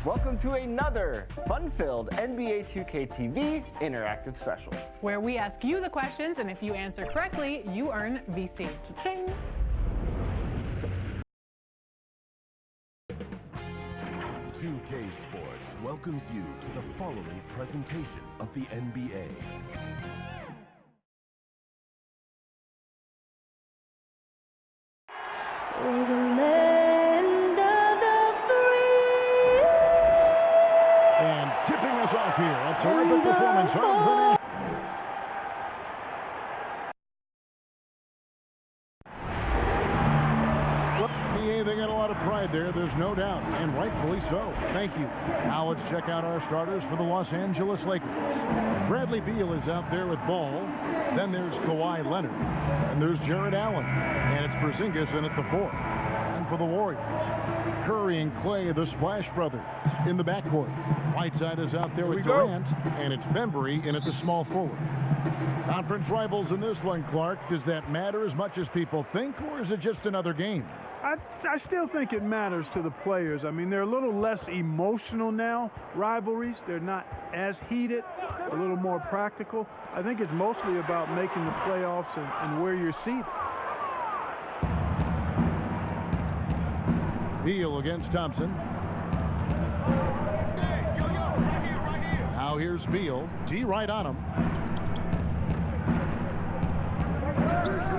Welcome to another fun-filled NBA 2K TV interactive special, where we ask you the questions, and if you answer correctly, you earn VC. Cha-ching! .2K Sports welcomes you to the following presentation of the NBA. For the land of the free. And tipping us off here, a terrific performance of the they got a lot of pride there, there's no doubt, and rightfully so. Thank you. Now let's check out our starters for the Los Angeles Lakers. Bradley Beal is out there with ball. Then there's Kawhi Leonard. And there's Jared Allen. And it's Porzingis in at the 4. And for the Warriors, Curry and Clay, the Splash Brothers, in the backcourt. Whiteside is out there with Durant. And it's Bembry in at the small forward. Conference rivals in this one, Clark. Does that matter as much as people think, or is it just another game? I still think it matters to the players. I mean, they're a little less emotional now, rivalries. They're not as heated, a little more practical. I think it's mostly about making the playoffs and where you're seated. Beal against Thompson. Now here's Beal. D right on him.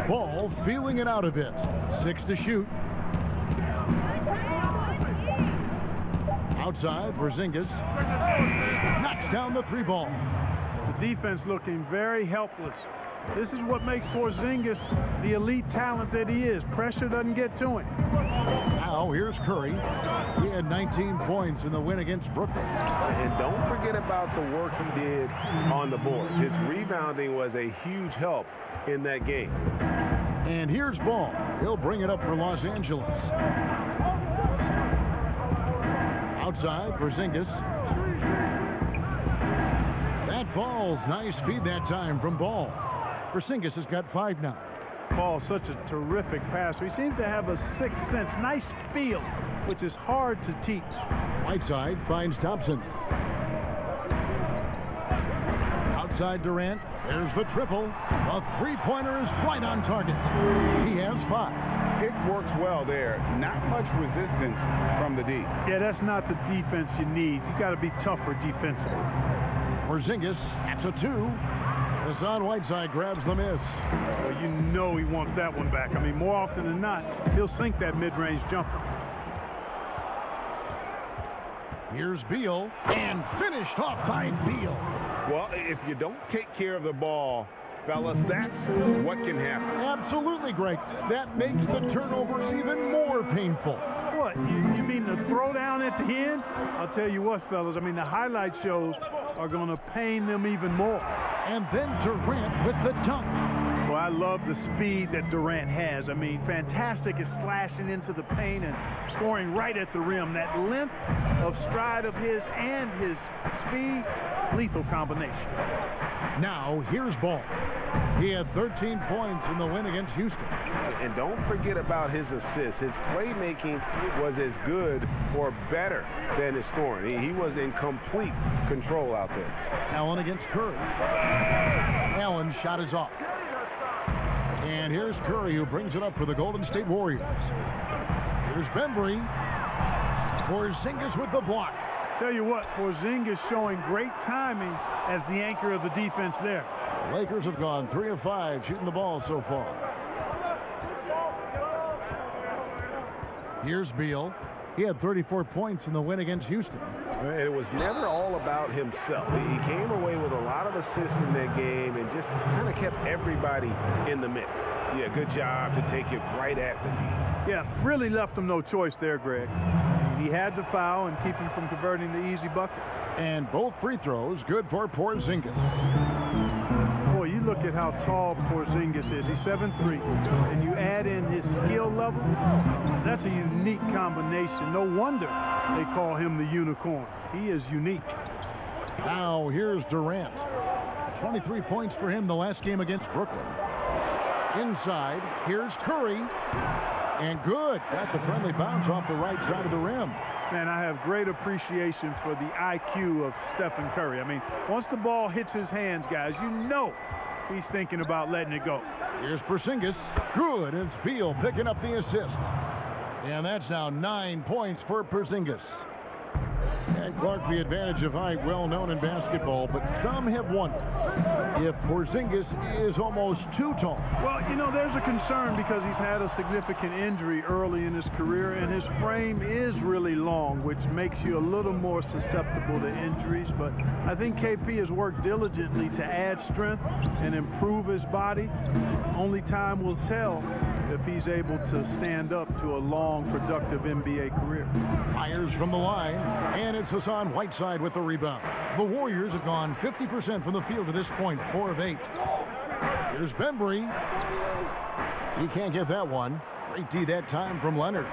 Ball feeling it out a bit. 6 to shoot. Outside, Porzingis knocks down the 3 ball. The defense looking very helpless. This is what makes Porzingis the elite talent that he is. Pressure doesn't get to him. Now here's Curry. He had 19 points in the win against Brooklyn. And don't forget about the work he did on the boards. His rebounding was a huge help in that game. And here's Ball. He'll bring it up for Los Angeles. Outside, Porzingis. That falls. Nice feed that time from Ball. Porzingis has got 5 now. Ball, such a terrific passer. He seems to have a sixth sense, nice feel, which is hard to teach. Whiteside finds Thompson. Outside Durant. There's the triple. A 3-pointer is right on target. He has 5. It works well there. Not much resistance from the D. Yeah, that's not the defense you need. You got to be tougher defensively. Porzingis, that's a 2. Hassan Whiteside grabs the miss. Well, you know he wants that one back. I mean, more often than not, he'll sink that mid-range jumper. Here's Beal, and finished off by Beal. Well, if you don't take care of the ball, fellas, that's what can happen. Absolutely, Greg. That makes the turnover even more painful. What, you mean the throwdown at the end? I'll tell you what, fellas, I mean, the highlight shows are going to pain them even more. And then Durant with the dunk. Well, I love the speed that Durant has. I mean, fantastic at slashing into the paint and scoring right at the rim. That length of stride of his and his speed, lethal combination. Now, here's Ball. He had 13 points in the win against Houston. And don't forget about his assists. His playmaking was as good or better than his scoring. He was in complete control out there. Allen against Curry. Allen's shot is off. And here's Curry, who brings it up for the Golden State Warriors. Here's Bembry. Porzingis with the block. Tell you what, Porzingis showing great timing as the anchor of the defense there. The Lakers have gone 3 of 5 shooting the ball so far. Here's Beal. He had 34 points in the win against Houston. It was never all about himself. He came away with a lot of assists in that game and just kind of kept everybody in the mix. Yeah, good job to take it right at the D. Yeah, really left him no choice there, Greg. He had to foul and keep him from converting the easy bucket. And both free throws good for Porzingis. Boy, you look at how tall Porzingis is. He's 7'3", and you add in his skill level, that's a unique combination. No wonder they call him the unicorn. He is unique. Now here's Durant. 23 points for him the last game against Brooklyn. Inside, here's Curry. And good. Got the friendly bounce off the right side of the rim. Man, I have great appreciation for the IQ of Stephen Curry. I mean, once the ball hits his hands, guys, you know he's thinking about letting it go. Here's Porzingis. Good. And it's Beal picking up the assist. And that's now 9 points for Porzingis. And Clark, the advantage of height, well known in basketball, but some have wondered if Porzingis is almost too tall. Well, you know, there's a concern because he's had a significant injury early in his career, and his frame is really long, which makes you a little more susceptible to injuries. But I think KP has worked diligently to add strength and improve his body. Only time will tell if he's able to stand up to a long, productive NBA career. Fires from the line, and it's Hassan Whiteside with the rebound. The Warriors have gone 50% from the field to this point, 4 of 8. Here's Bembry. He can't get that one. Great D that time from Leonard.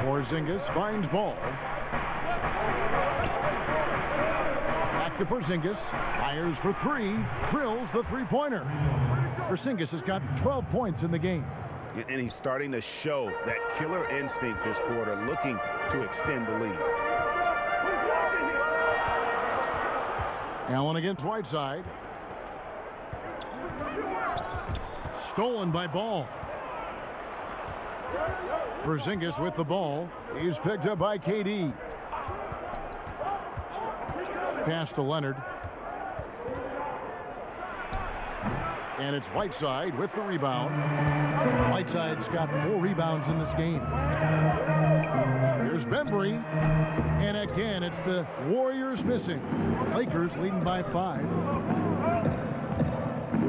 Porzingis finds Ball. Back to Porzingis. Fires for 3. Drills the three-pointer. Porzingis has got 12 points in the game. And he's starting to show that killer instinct this quarter, looking to extend the lead. Allen against Whiteside. Stolen by Ball. Porzingis with the ball. He's picked up by KD. Pass to Leonard. And it's Whiteside with the rebound. Whiteside's got 4 rebounds in this game. Here's Bembry. And again, it's the Warriors missing. Lakers leading by 5.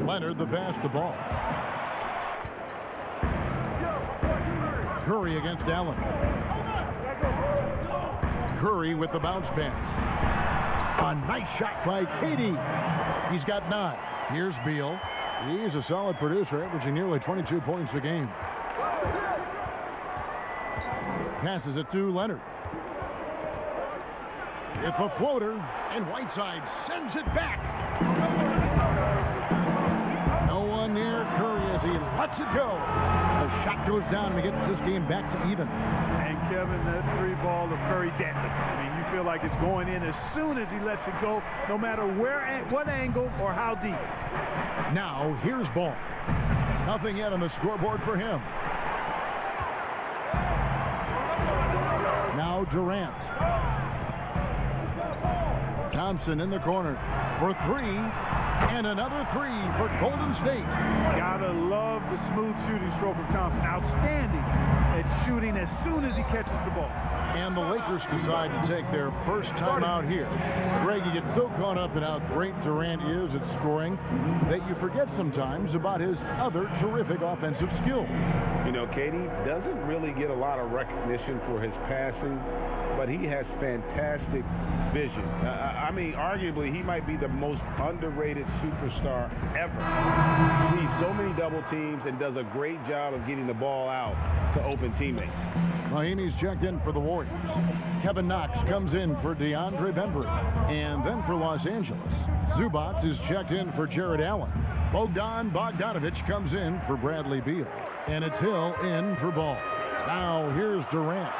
Leonard the pass to Ball. Curry against Allen. Curry with the bounce pass. A nice shot by KD. He's got 9. Here's Beal. He's a solid producer, averaging nearly 22 points a game. Passes it to Leonard. It's a floater, and Whiteside sends it back. No one near Curry as he lets it go. The shot goes down and he gets this game back to even. And Kevin, that 3 ball of Curry deadly. I mean, you feel like it's going in as soon as he lets it go, no matter where, what angle, or how deep. Now, here's Ball. Nothing yet on the scoreboard for him. Now Durant. Thompson in the corner for 3. And another 3 for Golden State. Gotta love the smooth shooting stroke of Thompson. Outstanding at shooting as soon as he catches the ball. And the Lakers decide to take their first time out here. Greg, you get so caught up in how great Durant is at scoring that you forget sometimes about his other terrific offensive skill. You know, KD doesn't really get a lot of recognition for his passing, but he has fantastic vision. I mean, arguably, he might be the most underrated superstar ever. Sees so many double teams and does a great job of getting the ball out to open teammates. Mahinmi's checked in for the Warriors. Kevin Knox comes in for DeAndre Bembry. And then for Los Angeles, Zubac is checked in for Jared Allen. Bogdan Bogdanovic comes in for Bradley Beal. And it's Hill in for Ball. Now here's Durant.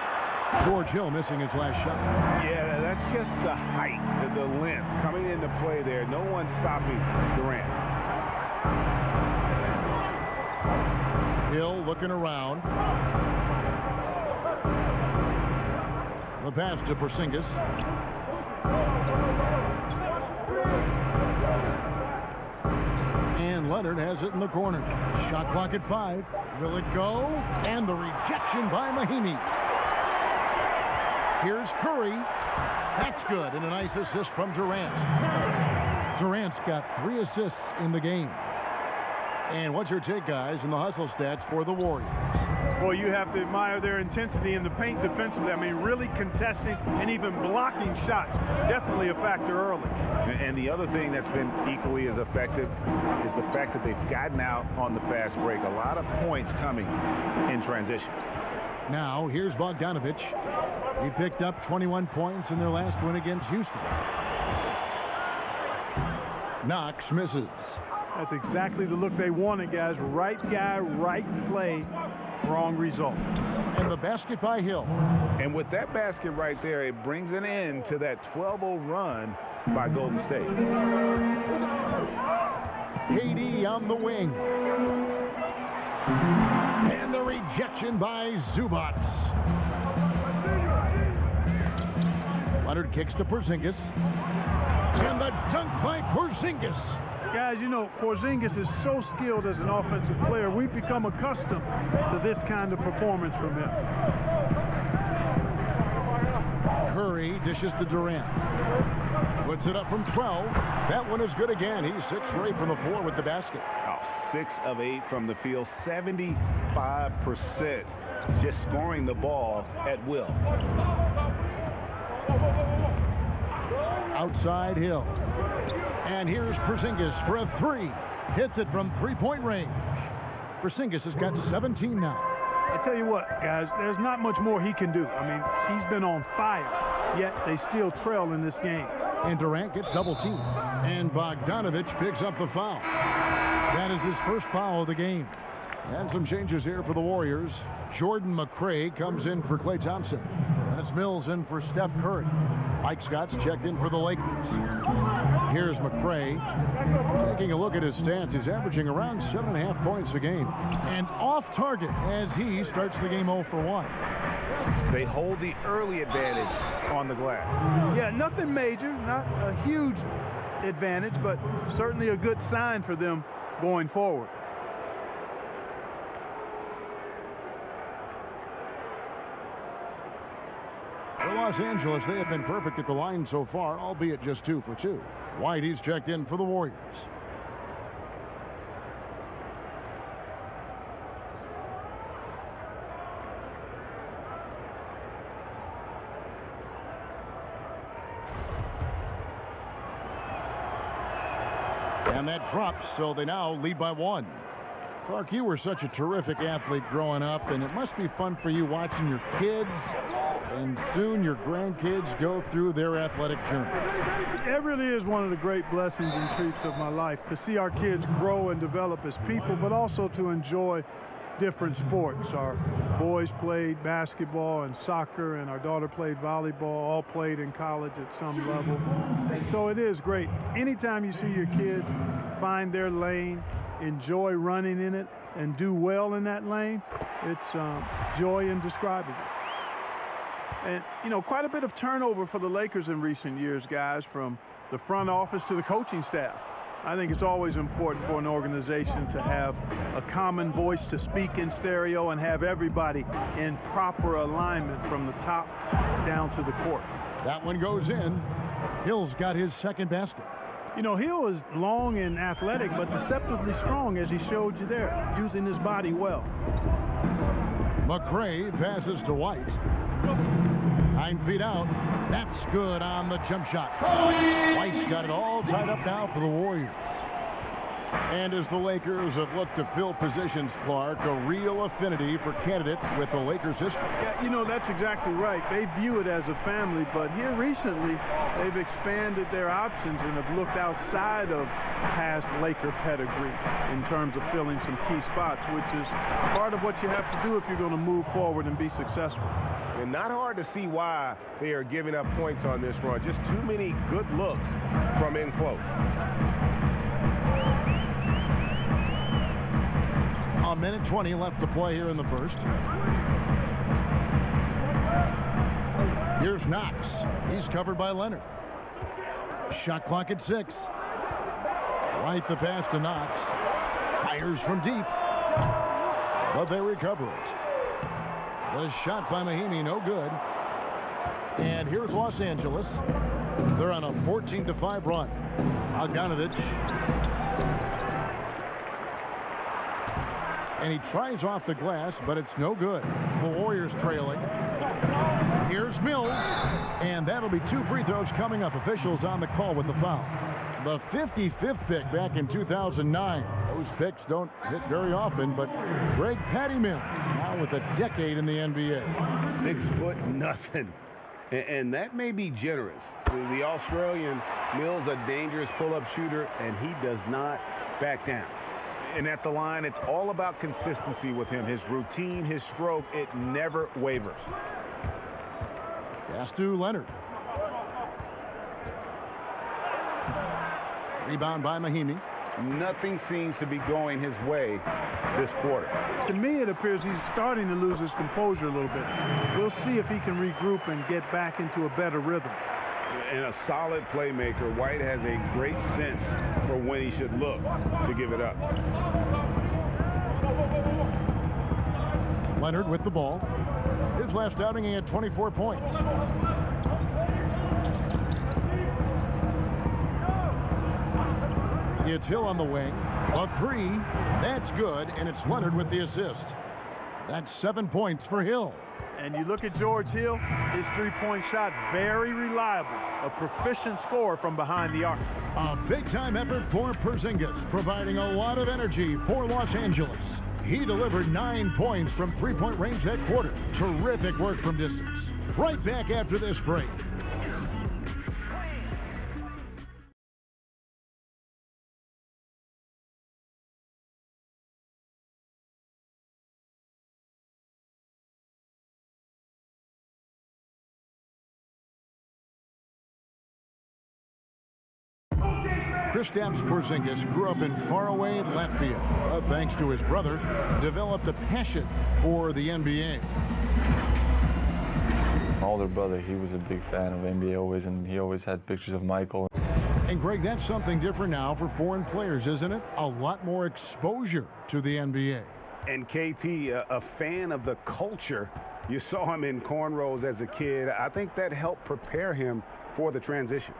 George Hill missing his last shot. Yeah, that's just the height, the length coming into play there. No one's stopping Durant. Hill looking around. The pass to Porzingis. And Leonard has it in the corner. Shot clock at 5. Will it go? And the rejection by Mahinmi. Here's Curry. That's good. And a nice assist from Durant. Durant's got 3 assists in the game. And what's your take, guys, in the hustle stats for the Warriors? Well, you have to admire their intensity in the paint defensively. I mean, really contesting and even blocking shots. Definitely a factor early. And the other thing that's been equally as effective is the fact that they've gotten out on the fast break. A lot of points coming in transition. Now, here's Bogdanovic. He picked up 21 points in their last win against Houston. Knox misses. That's exactly the look they wanted, guys. Right guy, right play. Wrong result. And the basket by Hill. And with that basket right there, it brings an end to that 12-0 run by Golden State. KD on the wing. And the rejection by Zubac. Leonard kicks to Porzingis. And the dunk by Porzingis. Guys, you know, Porzingis is so skilled as an offensive player. We've become accustomed to this kind of performance from him. Curry dishes to Durant. Puts it up from 12. That one is good again. He's 6 for 8 from the floor with the basket. 6 of 8 from the field, 75%. Just scoring the ball at will. Outside Hill. And here's Porzingis for a 3. Hits it from 3-point range. Porzingis has got 17 now. I tell you what, guys, there's not much more he can do. I mean, he's been on fire, yet they still trail in this game. And Durant gets double teamed. And Bogdanovich picks up the foul. That is his first foul of the game. And some changes here for the Warriors. Jordan McRae comes in for Klay Thompson. That's Mills in for Steph Curry. Mike Scott's checked in for the Lakers. Here's McRae. Taking a look at his stats, he's averaging around 7.5 points a game. And off target as he starts the game 0 for 1. They hold the early advantage on the glass. Yeah, nothing major, not a huge advantage, but certainly a good sign for them going forward. For Los Angeles, they have been perfect at the line so far, albeit just 2 for 2. White, he's checked in for the Warriors. And that drops, so they now lead by 1. Clark, you were such a terrific athlete growing up, and it must be fun for you watching your kids and soon your grandkids go through their athletic journey. It really is one of the great blessings and treats of my life to see our kids grow and develop as people, but also to enjoy different sports. Our boys played basketball and soccer, and our daughter played volleyball, all played in college at some level. And so it is great. Anytime you see your kids find their lane, enjoy running in it, and do well in that lane, it's joy indescribable. And, you know, quite a bit of turnover for the Lakers in recent years, guys, from the front office to the coaching staff. I think it's always important for an organization to have a common voice to speak in stereo and have everybody in proper alignment from the top down to the court. That one goes in. Hill's got his second basket. You know, Hill is long and athletic, but deceptively strong, as he showed you there, using his body well. McRae passes to White. 9 feet out. That's good on the jump shot. White's got it all tied up now for the Warriors. And as the Lakers have looked to fill positions, Clark, a real affinity for candidates with the Lakers history. Yeah, you know, that's exactly right. They view it as a family, but here recently, they've expanded their options and have looked outside of past Laker pedigree in terms of filling some key spots, which is part of what you have to do if you're going to move forward and be successful. And not hard to see why they are giving up points on this run. Just too many good looks from in close. A minute 20 left to play here in the first. Here's Knox. He's covered by Leonard. Shot clock at 6. Right the pass to Knox. Fires from deep. But they recover it. The shot by Mahinmi, no good. And here's Los Angeles. They're on a 14-5 run. Bogdanovich. And he tries off the glass, but it's no good. The Warriors trailing. Here's Mills. And that'll be 2 free throws coming up. Officials on the call with the foul. The 55th pick back in 2009. Those picks don't hit very often, but Greg Patty Mills, now with a decade in the NBA. 6'0". And that may be generous. The Australian Mills, a dangerous pull-up shooter, and he does not back down. And at the line, it's all about consistency with him. His routine, his stroke, it never wavers. Pass to Leonard. Rebound by Mahinmi. Nothing seems to be going his way this quarter. To me, it appears he's starting to lose his composure a little bit. We'll see if he can regroup and get back into a better rhythm. And a solid playmaker, White has a great sense for when he should look to give it up. Leonard with the ball. His last outing, he had 24 points. It's Hill on the wing. A three. That's good, and it's Leonard with the assist. That's 7 points for Hill. And you look at George Hill, his three-point shot, very reliable. A proficient scorer from behind the arc. A big-time effort for Porzingis, providing a lot of energy for Los Angeles. He delivered 9 points from three-point range that quarter. Terrific work from distance. Right back after this break. Kristaps Porzingis grew up in faraway Latvia, but thanks to his brother, developed a passion for the NBA. My older brother, he was a big fan of NBA always, and he always had pictures of Michael. And Greg, that's something different now for foreign players, isn't it? A lot more exposure to the NBA. And KP, a fan of the culture. You saw him in cornrows as a kid. I think that helped prepare him for the transition.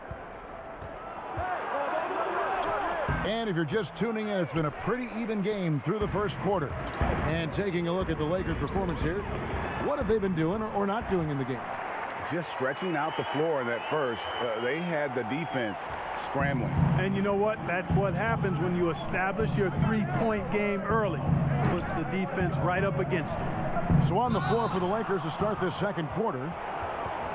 And if you're just tuning in, it's been a pretty even game through the first quarter. And taking a look at the Lakers' performance here, what have they been doing or not doing in the game? Just stretching out the floor in that first. They had the defense scrambling. And you know what? That's what happens when you establish your three-point game early. Puts the defense right up against it. So on the floor for the Lakers to start this second quarter,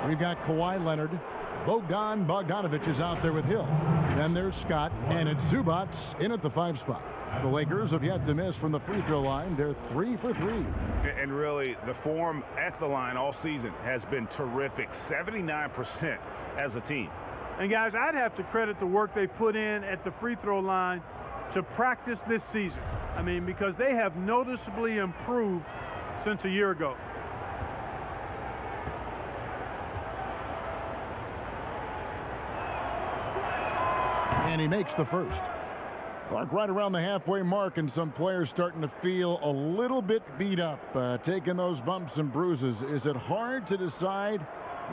we've got Kawhi Leonard. Bogdan Bogdanovic is out there with Hill. Then there's Scott, and it's Zubats in at the 5 spot. The Lakers have yet to miss from the free throw line. They're 3 for 3. And really, the form at the line all season has been terrific. 79% as a team. And guys, I'd have to credit the work they put in at the free throw line to practice this season. I mean, because they have noticeably improved since a year ago. And he makes the first. Clark right around the halfway mark, and some players starting to feel a little bit beat up, taking those bumps and bruises. Is it hard to decide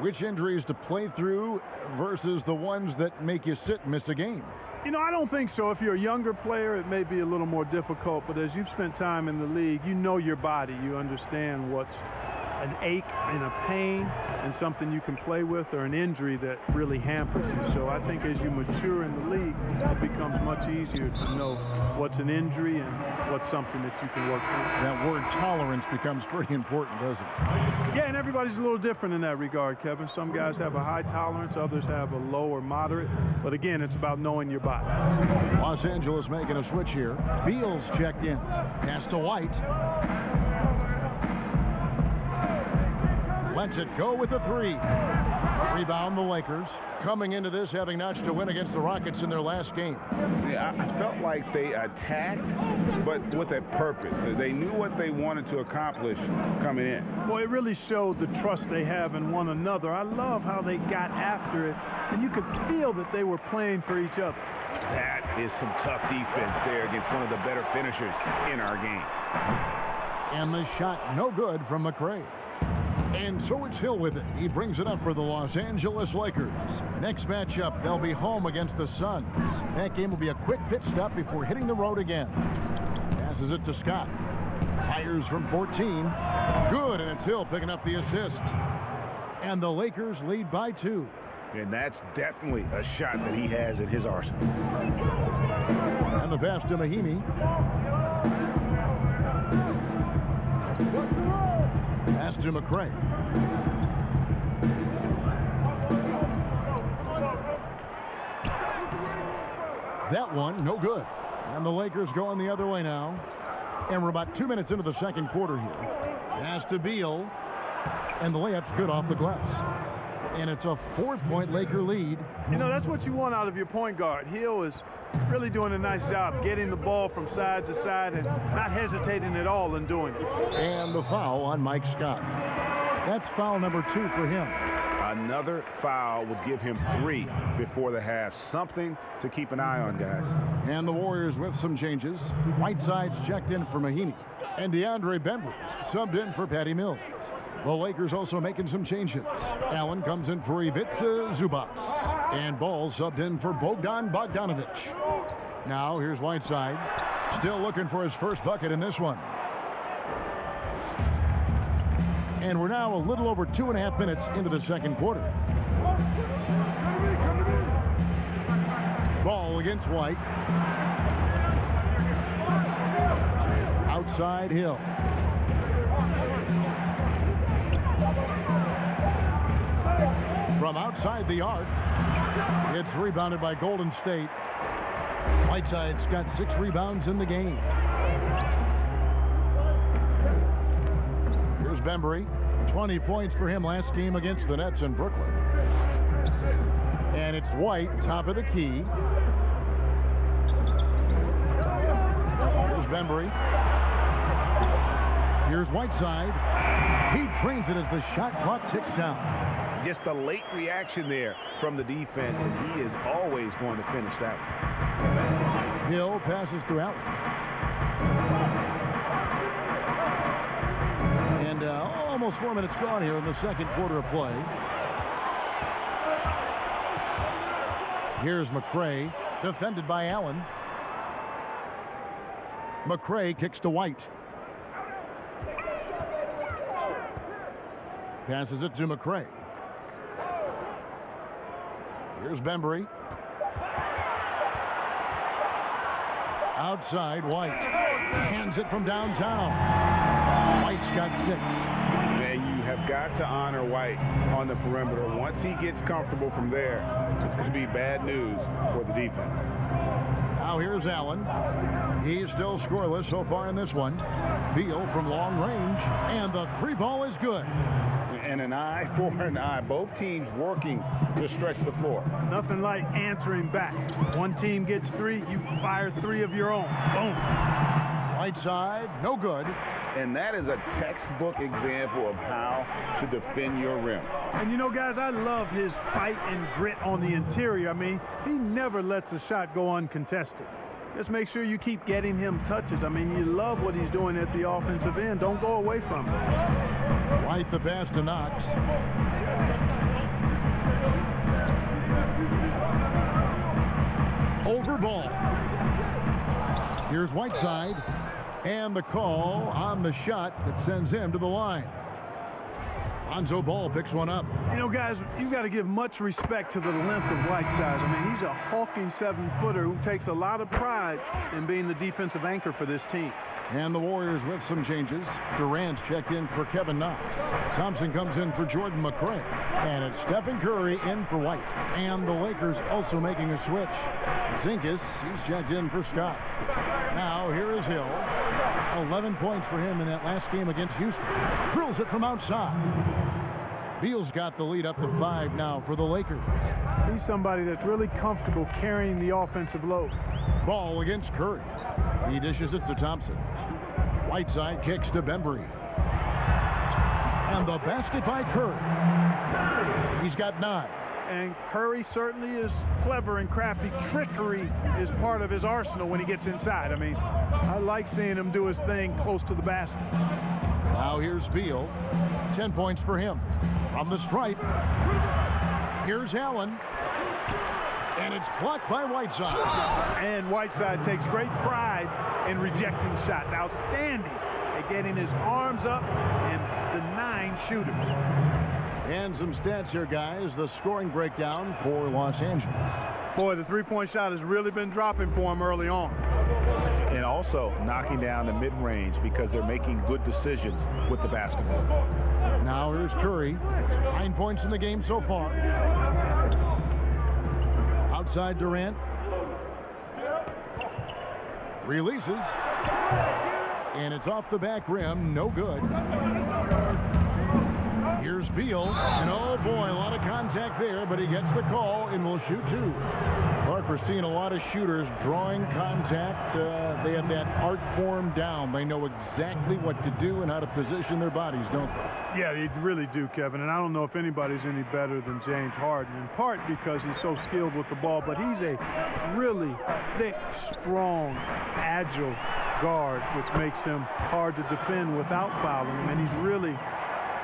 which injuries to play through versus the ones that make you sit and miss a game? You know, I don't think so. If you're a younger player, it may be a little more difficult, but as you've spent time in the league, you know your body. You understand what's an ache and a pain and something you can play with, or an injury that really hampers you. So I think as you mature in the league, it becomes much easier to know what's an injury and what's something that you can work through. That word tolerance becomes pretty important, doesn't it? Yeah, and everybody's a little different in that regard, Kevin. Some guys have a high tolerance, others have a low or moderate. But again, it's about knowing your body. Los Angeles making a switch here. Beals checked in. Pass to White. Lets it go with a 3. Rebound the Lakers. Coming into this having notched a win against the Rockets in their last game. Yeah, I felt like they attacked, but with a purpose. They knew what they wanted to accomplish coming in. Boy, it really showed the trust they have in one another. I love how they got after it, and you could feel that they were playing for each other. That is some tough defense there against one of the better finishers in our game. And the shot no good from McRae. And so it's Hill with it. He brings it up for the Los Angeles Lakers. Next matchup, they'll be home against the Suns. That game will be a quick pit stop before hitting the road again. Passes it to Scott. Fires from 14. Good, and it's Hill picking up the assist. And the Lakers lead by 2. And that's definitely a shot that he has in his arsenal. And the pass to Mahinmi. Pass to McRae. That one, no good. And the Lakers going the other way now. And we're about 2 minutes into the second quarter here. Pass to Beal. And the layup's good off the glass. And it's a 4-point Laker lead. You know, that's what you want out of your point guard. Hill is really doing a nice job getting the ball from side to side and not hesitating at all in doing it. And the foul on Mike Scott. That's foul number 2 for him. Another foul would give him 3 before the half. Something to keep an eye on, guys. And the Warriors with some changes. Whiteside's checked in for Mahinmi. And DeAndre Bembry subbed in for Patty Mills. The Lakers also making some changes. Allen comes in for Ivica Zubac. And Ball subbed in for Bogdan Bogdanovic. Now here's Whiteside. Still looking for his first bucket in this one. And we're now a little over 2.5 minutes into the second quarter. Ball against White. Outside Hill. From outside the arc, it's rebounded by Golden State. Whiteside's got 6 rebounds in the game. Here's Bembry. 20 points for him last game against the Nets in Brooklyn. And it's White, top of the key. Here's Bembry. Here's Whiteside. He trains it as the shot clock ticks down. Just a late reaction there from the defense, and he is always going to finish that one. Hill passes to Allen. And almost 4 minutes gone here in the second quarter of play. Here's McRae, defended by Allen. McRae kicks to White. Passes it to McRae. Here's Bembry. Outside, White. Hands it from downtown. White's got 6. Man, you have got to honor White on the perimeter. Once he gets comfortable from there, it's going to be bad news for the defense. Now here's Allen. He's still scoreless so far in this one. Beal from long range, and the 3-ball is good. And an eye for an eye. Both teams working to stretch the floor. Nothing like answering back. One team gets 3, you fire 3 of your own. Boom. Whiteside, no good. And that is a textbook example of how to defend your rim. And you know, guys, I love his fight and grit on the interior. I mean, he never lets a shot go uncontested. Just make sure you keep getting him touches. I mean, you love what he's doing at the offensive end. Don't go away from it. White the pass to Knox. Over ball. Here's Whiteside. And the call on the shot that sends him to the line. Lonzo Ball picks one up. You know, guys, you got to give much respect to the length of Whiteside. I mean, he's a hulking 7-footer who takes a lot of pride in being the defensive anchor for this team. And the Warriors with some changes. Durant's checked in for Kevin Knox. Thompson comes in for Jordan McRae. And it's Stephen Curry in for White. And the Lakers also making a switch. Zinkas, he's checked in for Scott. Now here is Hill. 11 points for him in that last game against Houston. Drills it from outside. Beal's got the lead up to 5 now for the Lakers. He's somebody that's really comfortable carrying the offensive load. Ball against Curry. He dishes it to Thompson. Whiteside kicks to Bembry. And the basket by Curry. He's got 9. And Curry certainly is clever and crafty. Trickery is part of his arsenal when he gets inside. I mean, I like seeing him do his thing close to the basket. Now here's Beal. 10 points for him. From the stripe. Here's Allen. And it's blocked by Whiteside. And Whiteside takes great pride in rejecting shots. Outstanding at getting his arms up and denying shooters. And some stats here, guys. The scoring breakdown for Los Angeles. Boy, the 3-point shot has really been dropping for him early on. And also knocking down the mid-range because they're making good decisions with the basketball. Now here's Curry. 9 points in the game so far. Outside Durant. Releases. And it's off the back rim. No good. Here's Beal. And oh boy, a lot of contact there, but he gets the call and will shoot two. Clark, we're seeing a lot of shooters drawing contact. They have that art form down. They know exactly what to do and how to position their bodies, don't they? Yeah, they really do, Kevin. And I don't know if anybody's any better than James Harden, in part because he's so skilled with the ball, but he's a really thick, strong, agile guard, which makes him hard to defend without fouling him. And he's really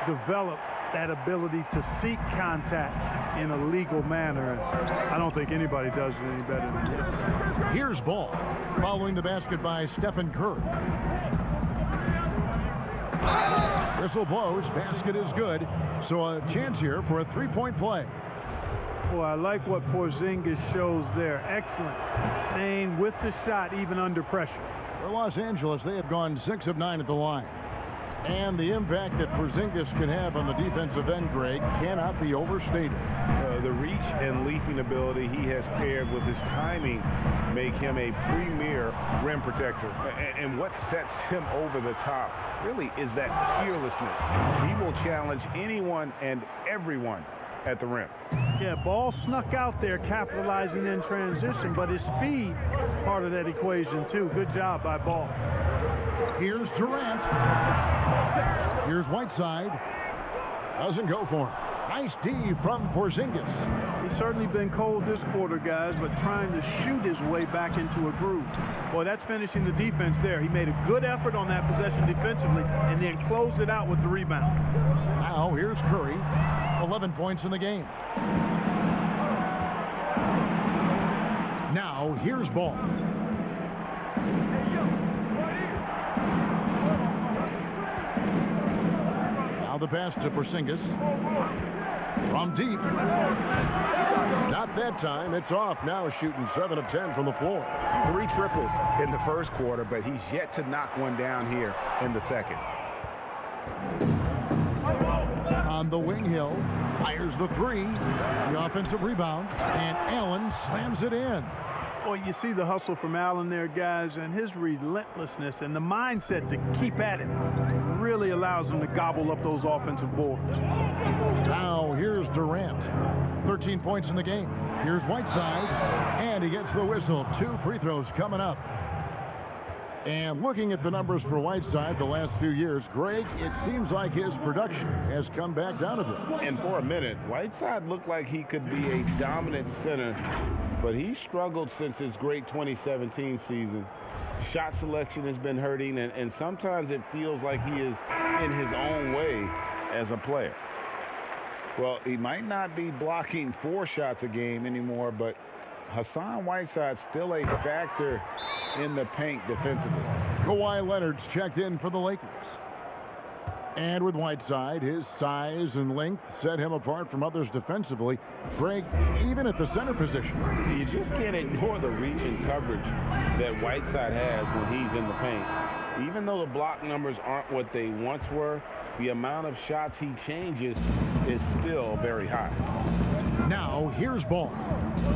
developed that ability to seek contact in a legal manner. And I don't think anybody does it any better than him. Here's Ball, following the basket by Stephen Curry. Whistle blows, basket is good, so a chance here for a three-point play. Boy, I like what Porzingis shows there. Excellent. Staying with the shot even under pressure. For Los Angeles, they have gone 6 of 9 at the line. And the impact that Porzingis can have on the defensive end, Greg, cannot be overstated. The reach and leaping ability he has paired with his timing make him a premier rim protector. And what sets him over the top really is that fearlessness. He will challenge anyone and everyone at the rim. Yeah, Ball snuck out there capitalizing in transition, but his speed, part of that equation too. Good job by Ball. Here's Durant. Here's Whiteside. Doesn't go for him. Nice D from Porzingis. He's certainly been cold this quarter, guys, but trying to shoot his way back into a groove. Boy, that's finishing the defense there. He made a good effort on that possession defensively and then closed it out with the rebound. Now here's Curry. 11 points in the game. Now here's Ball. Now the pass to Porzingis. From deep. Not that time. It's off. Now shooting 7 of 10 from the floor. 3 triples in the first quarter, but he's yet to knock one down here in the second. On the wing, Hill fires the 3. The offensive rebound, and Allen slams it in. Boy, you see the hustle from Allen there, guys, and his relentlessness and the mindset to keep at it really allows him to gobble up those offensive boards. Now here's Durant. 13 points in the game. Here's Whiteside, and he gets the whistle. 2 free throws coming up. And looking at the numbers for Whiteside the last few years, Greg, it seems like his production has come back down a bit. And for a minute, Whiteside looked like he could be a dominant center, but he struggled since his great 2017 season. Shot selection has been hurting, and sometimes it feels like he is in his own way as a player. Well, he might not be blocking 4 shots a game anymore, but Hassan Whiteside's still a factor in the paint defensively. Kawhi Leonard's checked in for the Lakers. And with Whiteside, his size and length set him apart from others defensively. Greg, even at the center position. You just can't ignore the reach and coverage that Whiteside has when he's in the paint. Even though the block numbers aren't what they once were, the amount of shots he changes is still very high. Now, here's Ball.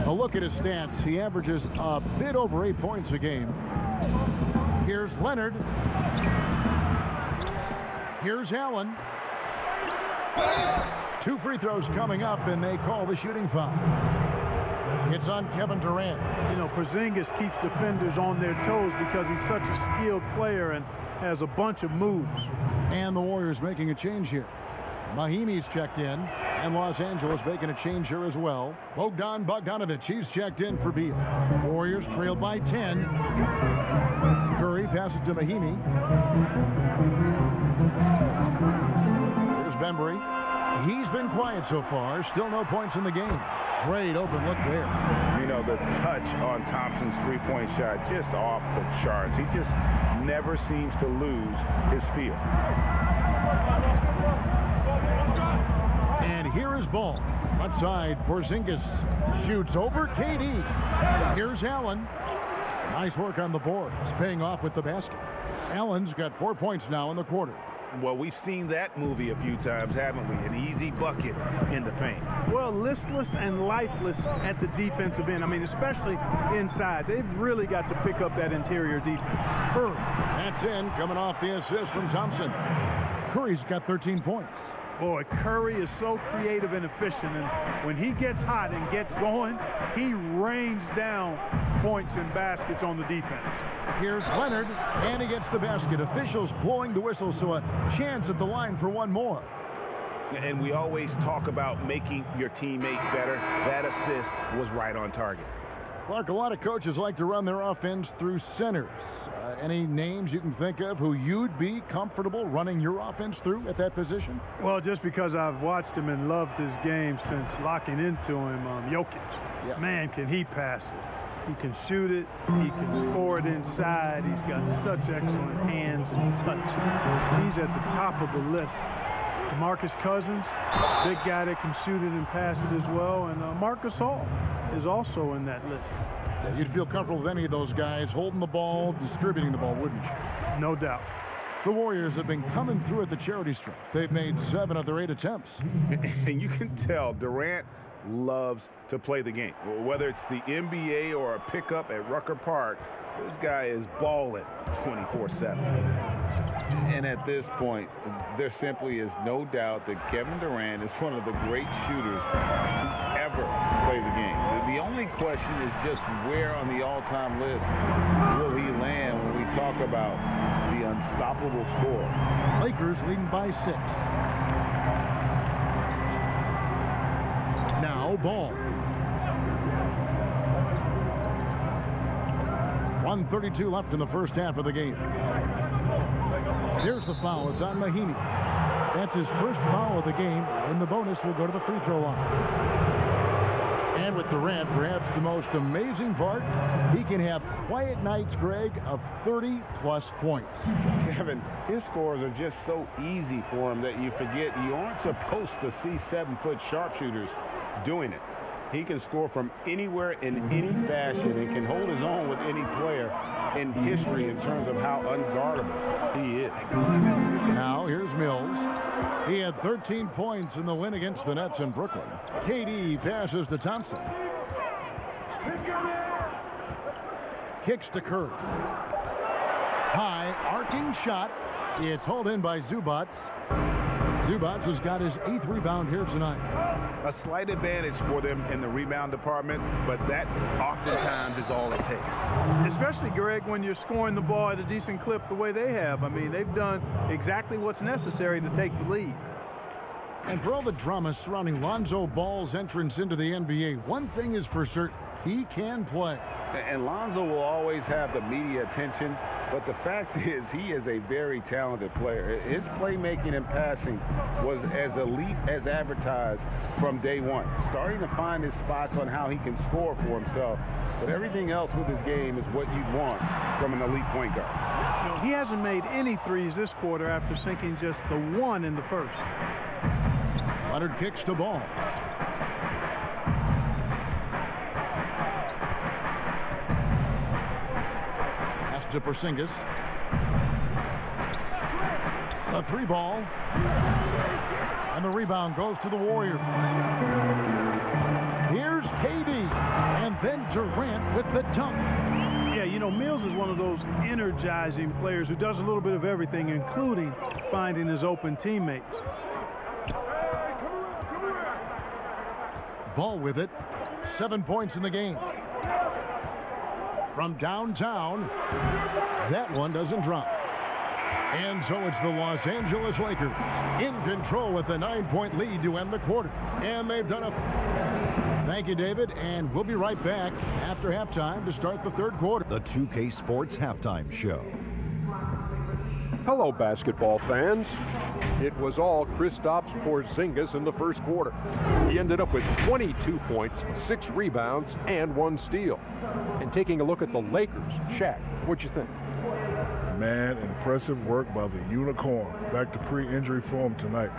A look at his stats. He averages a bit over 8 points a game. Here's Leonard. Here's Allen. 2 free throws coming up, and they call the shooting foul. It's on Kevin Durant. You know, Porzingis keeps defenders on their toes because he's such a skilled player and has a bunch of moves. And the Warriors making a change here. Mahimi's checked in, and Los Angeles making a change here as well. Bogdan Bogdanovic, he's checked in for Beal. Warriors trailed by 10. Curry passes to Mahimi. Here's Bembry. He's been quiet so far. Still no points in the game. Great open look there. You know, the touch on Thompson's three-point shot just off the charts. He just never seems to lose his feel. And here is Ball. Left side, Porzingis shoots over KD. Here's Allen. Nice work on the board. It's paying off with the basket. Allen's got 4 points now in the quarter. Well, we've seen that movie a few times, haven't we? An easy bucket in the paint. Well, listless and lifeless at the defensive end. I mean, especially inside. They've really got to pick up that interior defense. Curry, that's in, coming off the assist from Thompson. Curry's got 13 points. Boy, Curry is so creative and efficient, and when he gets hot and gets going, he rains down points and baskets on the defense. Here's Leonard, and he gets the basket. Officials blowing the whistle, so a chance at the line for one more. And we always talk about making your teammate better. That assist was right on target. Clark, a lot of coaches like to run their offense through centers. Any names you can think of who you'd be comfortable running your offense through at that position? Well, just because I've watched him and loved his game since locking into him, Jokic. Yes. Man, can he pass it. He can shoot it. He can score it inside. He's got such excellent hands and touch. He's at the top of the list. DeMarcus Cousins, big guy that can shoot it and pass it as well. And Marcus Hall is also in that list. Yeah, you'd feel comfortable with any of those guys holding the ball, distributing the ball, wouldn't you? No doubt. The Warriors have been coming through at the charity stripe. They've made 7 of their 8 attempts. And you can tell Durant loves to play the game. Whether it's the NBA or a pickup at Rucker Park, this guy is balling 24/7. And at this point, there simply is no doubt that Kevin Durant is one of the great shooters to ever play the game. The only question is just where on the all-time list will he land when we talk about the unstoppable scorer. Lakers leading by 6. Now Ball. 1:32 left in the first half of the game. Here's the foul. It's on Mahinmi. That's his first foul of the game, and the bonus will go to the free throw line. And with Durant, perhaps the most amazing part, he can have quiet nights, Greg, of 30-plus points. Kevin, his scores are just so easy for him that you forget you aren't supposed to see 7-foot sharpshooters doing it. He can score from anywhere in any fashion and can hold his own with any player in history in terms of how unguardable he is. Now here's Mills. He had 13 points in the win against the Nets in Brooklyn. KD passes to Thompson. Kicks to Curry. High arcing shot. It's hauled in by Zubac. Zubac has got his 8th rebound here tonight. A slight advantage for them in the rebound department, but that oftentimes is all it takes. Especially, Greg, when you're scoring the ball at a decent clip the way they have. I mean, they've done exactly what's necessary to take the lead. And for all the drama surrounding Lonzo Ball's entrance into the NBA, one thing is for certain, he can play. And Lonzo will always have the media attention, but the fact is he is a very talented player. His playmaking and passing was as elite as advertised from day one. Starting to find his spots on how he can score for himself, but everything else with his game is what you'd want from an elite point guard. You know, he hasn't made any threes this quarter after sinking just the one in the first. Leonard kicks to Ball. To Porzingis. A 3-ball. And the rebound goes to the Warriors. Here's KD. And then Durant with the dunk. Yeah, you know, Mills is one of those energizing players who does a little bit of everything, including finding his open teammates. Ball with it. 7 points in the game. From downtown, that one doesn't drop. And so it's the Los Angeles Lakers in control with a 9-point lead to end the quarter. And they've done it. Thank you, David. And we'll be right back after halftime to start the third quarter. The 2K Sports Halftime Show. Hello, basketball fans. It was all Kristaps Porzingis in the first quarter. He ended up with 22 points, 6 rebounds, and 1 steal. And taking a look at the Lakers, Shaq, what'd you think? Man, impressive work by the Unicorn. Back to pre-injury form tonight.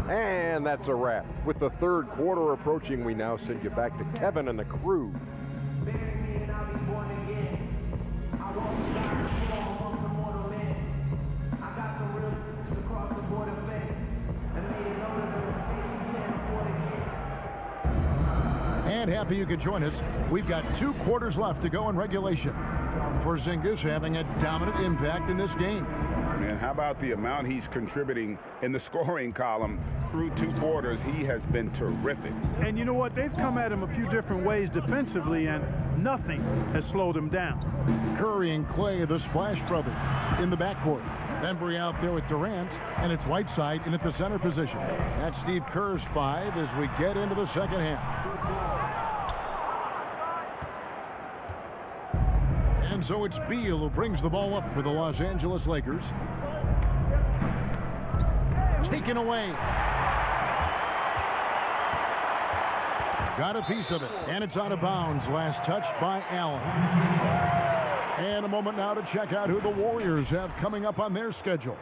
And that's a wrap. With the third quarter approaching, we now send you back to Kevin and the crew. And happy you could join us. We've got 2 quarters left to go in regulation. Porzingis having a dominant impact in this game. And how about the amount he's contributing in the scoring column through 2 quarters? He has been terrific. And you know what? They've come at him a few different ways defensively, and nothing has slowed him down. Curry and Clay, the Splash Brothers, in the backcourt. Embry out there with Durant, and it's Whiteside in at the center position. That's Steve Kerr's 5 as we get into the second half. And so it's Beal who brings the ball up for the Los Angeles Lakers. Taken away. Got a piece of it, and it's out of bounds. Last touch by Allen. And a moment now to check out who the Warriors have coming up on their schedule.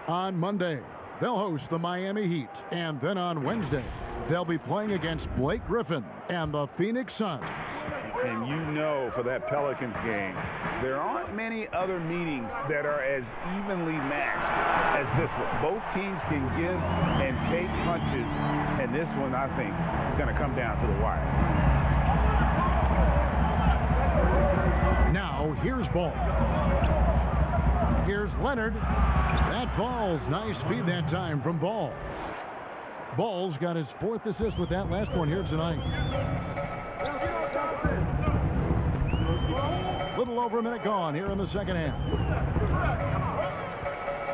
On Monday, they'll host the Miami Heat. And then on Wednesday, they'll be playing against Blake Griffin and the Phoenix Suns. And you know, for that Pelicans game, there aren't many other meetings that are as evenly matched as this one. Both teams can give and take punches, and this one, I think, is going to come down to the wire. Now, here's Ball. Here's Leonard. That falls. Nice feed that time from Ball. Ball's got his 4th assist with that last one here tonight. Little over a minute gone here in the second half.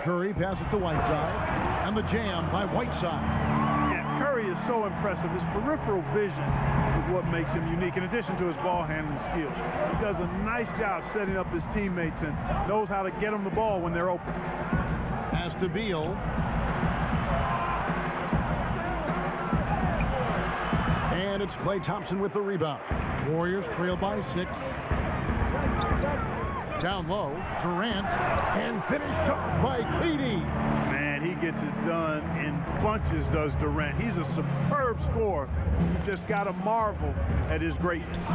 Curry passes to Whiteside, and the jam by Whiteside. Yeah, Curry is so impressive. His peripheral vision is what makes him unique, in addition to his ball handling skills. He does a nice job setting up his teammates and knows how to get them the ball when they're open. Pass to Beal. And it's Klay Thompson with the rebound. Warriors trail by 6. Down low, Durant, and finished off by KD. Man, he gets it done in bunches, does Durant. He's a superb scorer. You just got to marvel at his greatness.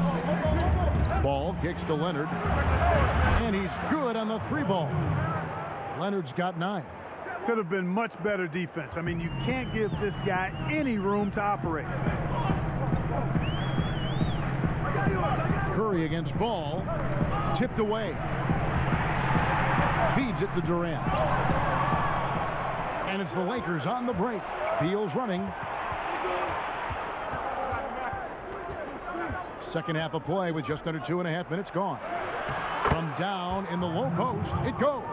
Ball kicks to Leonard, and he's good on the 3-ball. Leonard's got 9. Could have been much better defense. I mean, you can't give this guy any room to operate. Curry against Ball. Tipped away. Feeds it to Durant. And it's the Lakers on the break. Beal's running. Second half of play with just under 2.5 minutes gone. From down in the low post, it goes.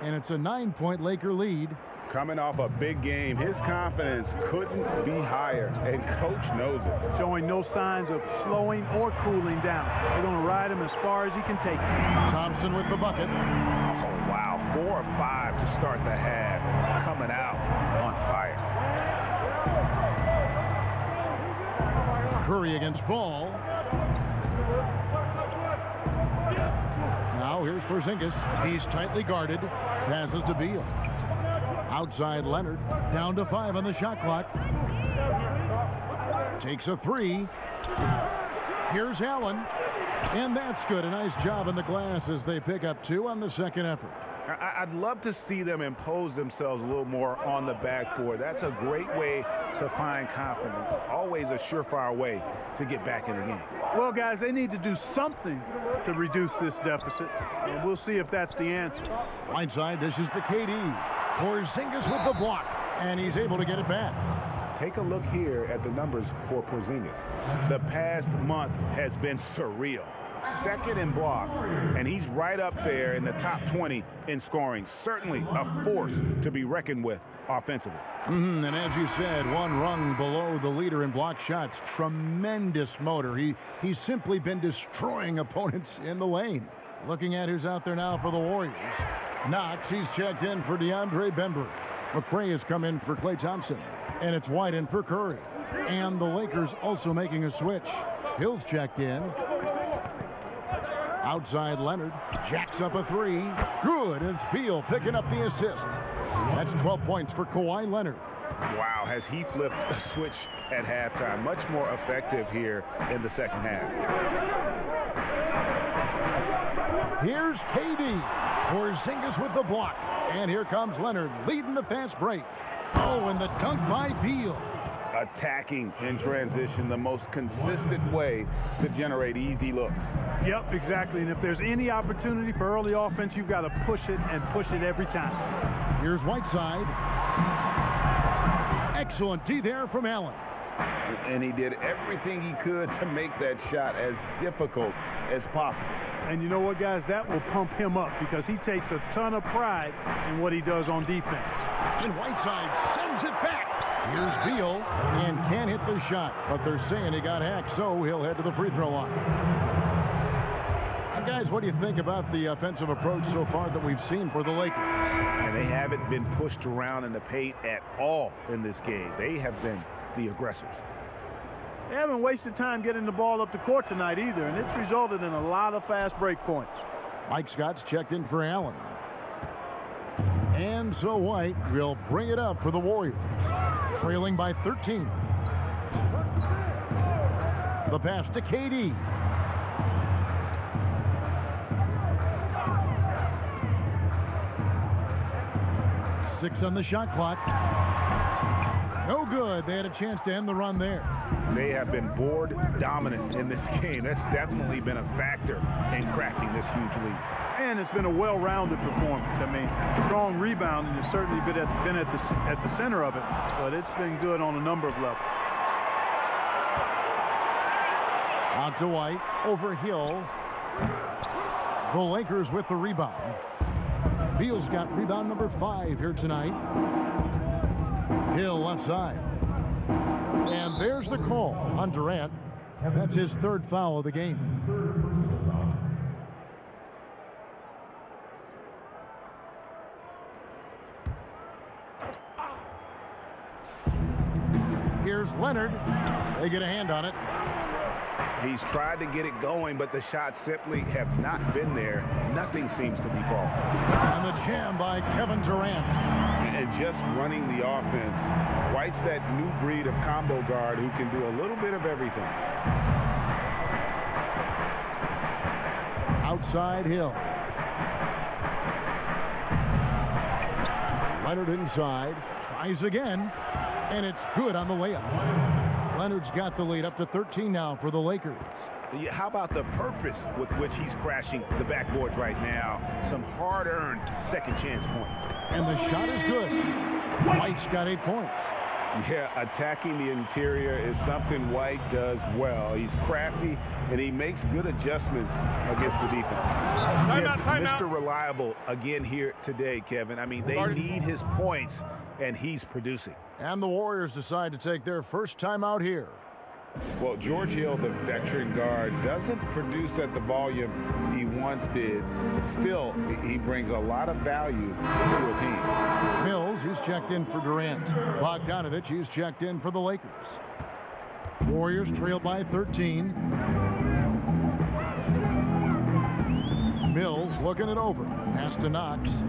And it's a 9-point Laker lead. Coming off a big game, his confidence couldn't be higher, and Coach knows it. Showing no signs of slowing or cooling down. They're going to ride him as far as he can take it. Thompson with the bucket. Oh, wow. 4 or 5 to start the half. Coming out on fire. Curry against Ball. Now here's Porzingis. He's tightly guarded. Passes to Beal. Outside Leonard, down to 5 on the shot clock. Takes a 3. Here's Allen, and that's good. A nice job in the glass as they pick up 2 on the second effort. I'd love to see them impose themselves a little more on the backboard. That's a great way to find confidence. Always a surefire way to get back in the game. Well, guys, they need to do something to reduce this deficit, and we'll see if that's the answer. Whiteside dishes to KD. Porzingis with the block, and he's able to get it back. Take a look here at the numbers for Porzingis. The past month has been surreal. Second in blocks, and he's right up there in the top 20 in scoring. Certainly a force to be reckoned with offensively. And as you said, 1 rung below the leader in block shots. Tremendous motor. He's simply been destroying opponents in the lane. Looking at who's out there now for the Warriors. Knox, he's checked in for DeAndre Bembry. McRae has come in for Klay Thompson. And it's White in for Curry. And the Lakers also making a switch. Hill's checked in. Outside Leonard. Jacks up a 3. Good. And it's Beal picking up the assist. That's 12 points for Kawhi Leonard. Wow, has he flipped a switch at halftime. Much more effective here in the second half. Here's KD. Porzingis with the block. And here comes Leonard leading the fast break. Oh, and the dunk by Beal. attacking in transition, the most consistent way to generate easy looks. Yep, exactly. And if there's any opportunity for early offense, you've got to push it and push it every time. Here's Whiteside. Excellent D there from Allen. And he did everything he could to make that shot as difficult as possible. And you know what, guys? That will pump him up because he takes a ton of pride in what he does on defense. And Whiteside sends it back. Here's Beal, and can't hit the shot, but they're saying he got hacked, so he'll head to the free throw line. Now, guys, what do you think about the offensive approach so far that we've seen for the Lakers? And they haven't been pushed around in the paint at all in this game. They have been the aggressors. They haven't wasted time getting the ball up the court tonight either, and it's resulted in a lot of fast break points. Mike Scott's checked in for Allen. And so White will bring it up for the Warriors, trailing by 13. The pass to KD. Six on the shot clock. No good. They had a chance to end the run there. They have been board dominant in this game. That's definitely been a factor in crafting this huge lead. And it's been a well-rounded performance. I mean, strong rebounding has certainly been at the center of it, but it's been good on a number of levels. Out to White, over Hill. The Lakers with the rebound. Beal's got rebound number 5 here tonight. Hill left side. And there's the call on Durant. That's his 3rd foul of the game. Here's Leonard. They get a hand on it. He's tried to get it going, but the shots simply have not been there. Nothing seems to be falling. And the jam by Kevin Durant. And just running the offense. White's that new breed of combo guard who can do a little bit of everything. Outside Hill. Leonard inside. Tries again. And it's good on the layup. Leonard's got the lead up to 13 now for the Lakers. How about the purpose with which he's crashing the backboards right now? Some hard-earned second chance points. And the shot is good. White's got 8 points. Yeah, attacking the interior is something White does well. He's crafty, and he makes good adjustments against the defense. Mr. Reliable again here today, Kevin. I mean, they need his points, and he's producing. And the Warriors decide to take their first time out here. Well, George Hill, the veteran guard, doesn't produce at the volume he once did. Still, he brings a lot of value to a team. Mills, he's checked in for Durant. Bogdanovich, he's checked in for the Lakers. Warriors trail by 13. Mills looking it over. Pass to Knox.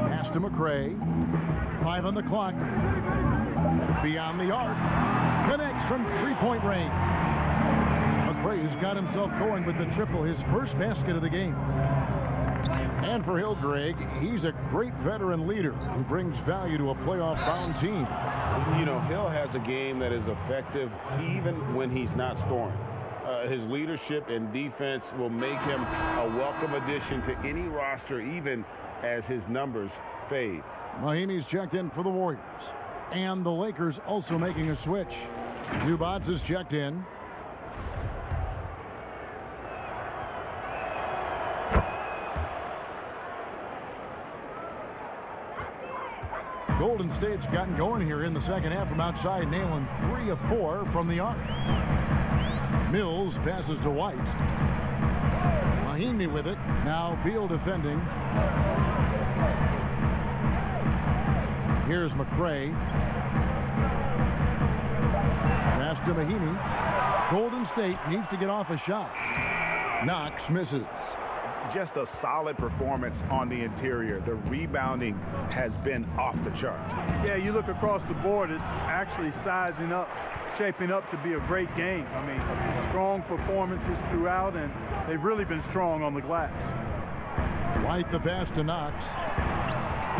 Pass to McRae. 5 on the clock. Beyond the arc. Connects from 3-point range. McRae's got himself going with the triple, his first basket of the game. And for Hill, Greg, he's a great veteran leader who brings value to a playoff-bound team. You know, Hill has a game that is effective even when he's not scoring. His leadership and defense will make him a welcome addition to any roster, even as his numbers fade. Mahinmi's checked in for the Warriors. And the Lakers also making a switch. Zubac is checked in. Golden State's gotten going here in the second half from outside, nailing 3 of 4 from the arc. Mills passes to White. Mahinmi with it. Now Beal defending. Here's McRae. Pass to Mahinmi. Golden State needs to get off a shot. Knox misses. Just a solid performance on the interior. The rebounding has been off the charts. Yeah, you look across the board, it's actually sizing up, shaping up to be a great game. I mean, strong performances throughout, and they've really been strong on the glass. White the pass to Knox.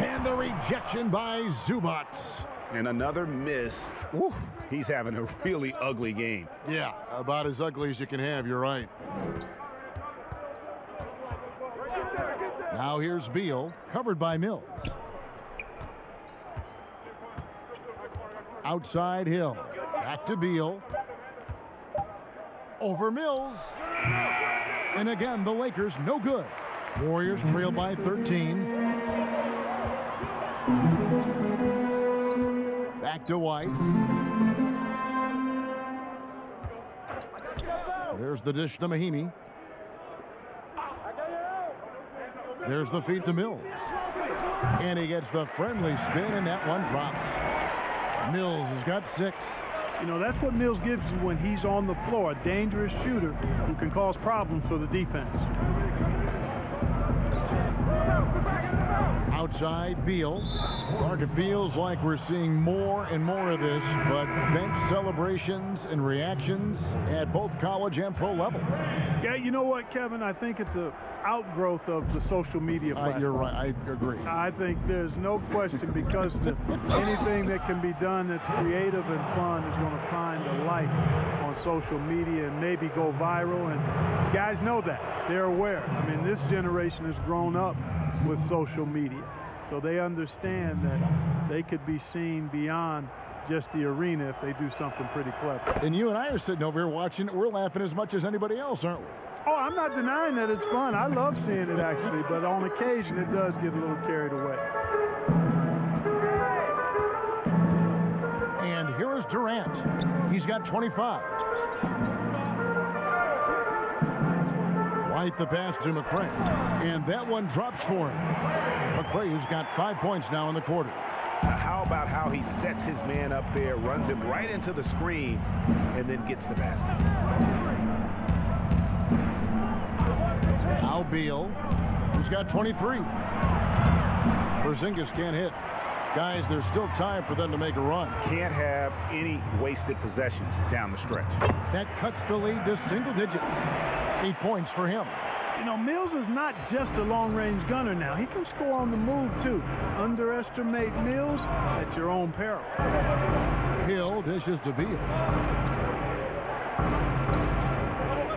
And the rejection by Zubats. And another miss. Woo, he's having a really ugly game. Yeah, about as ugly as you can have, you're right. Now here's Beal, covered by Mills. Outside Hill. Back to Beal. Over Mills. And again, the Lakers no good. Warriors trail by 13. Back to White. There's the dish to Mahinmi. There's the feed to Mills. And he gets the friendly spin, and that one drops. Mills has got 6. You know, that's what Mills gives you when he's on the floor, a dangerous shooter who can cause problems for the defense. Outside Beal. Mark, it feels like we're seeing more and more of this, but bench celebrations and reactions at both college and pro level. Yeah, you know what, Kevin? I think it's an outgrowth of the social media platform. You're right. I agree. I think there's no question because anything that can be done that's creative and fun is going to find a life on social media and maybe go viral. And guys know that. They're aware. I mean, this generation has grown up with social media. So they understand that they could be seen beyond just the arena if they do something pretty clever. And you and I are sitting over here watching it. We're laughing as much as anybody else, aren't we? Oh, I'm not denying that it's fun. I love seeing it, actually. But on occasion, it does get a little carried away. And here is Durant. He's got 25. White the pass to McCray. And that one drops for him. McCray has got 5 points now in the quarter. How about how he sets his man up there, runs him right into the screen, and then gets the basket. Now Beal, who's got 23. Porzingis can't hit. Guys, there's still time for them to make a run. Can't have any wasted possessions down the stretch. That cuts the lead to single digits. 8 points for him. You know, Mills is not just a long-range gunner now. He can score on the move, too. Underestimate Mills at your own peril. Hill dishes to Beal.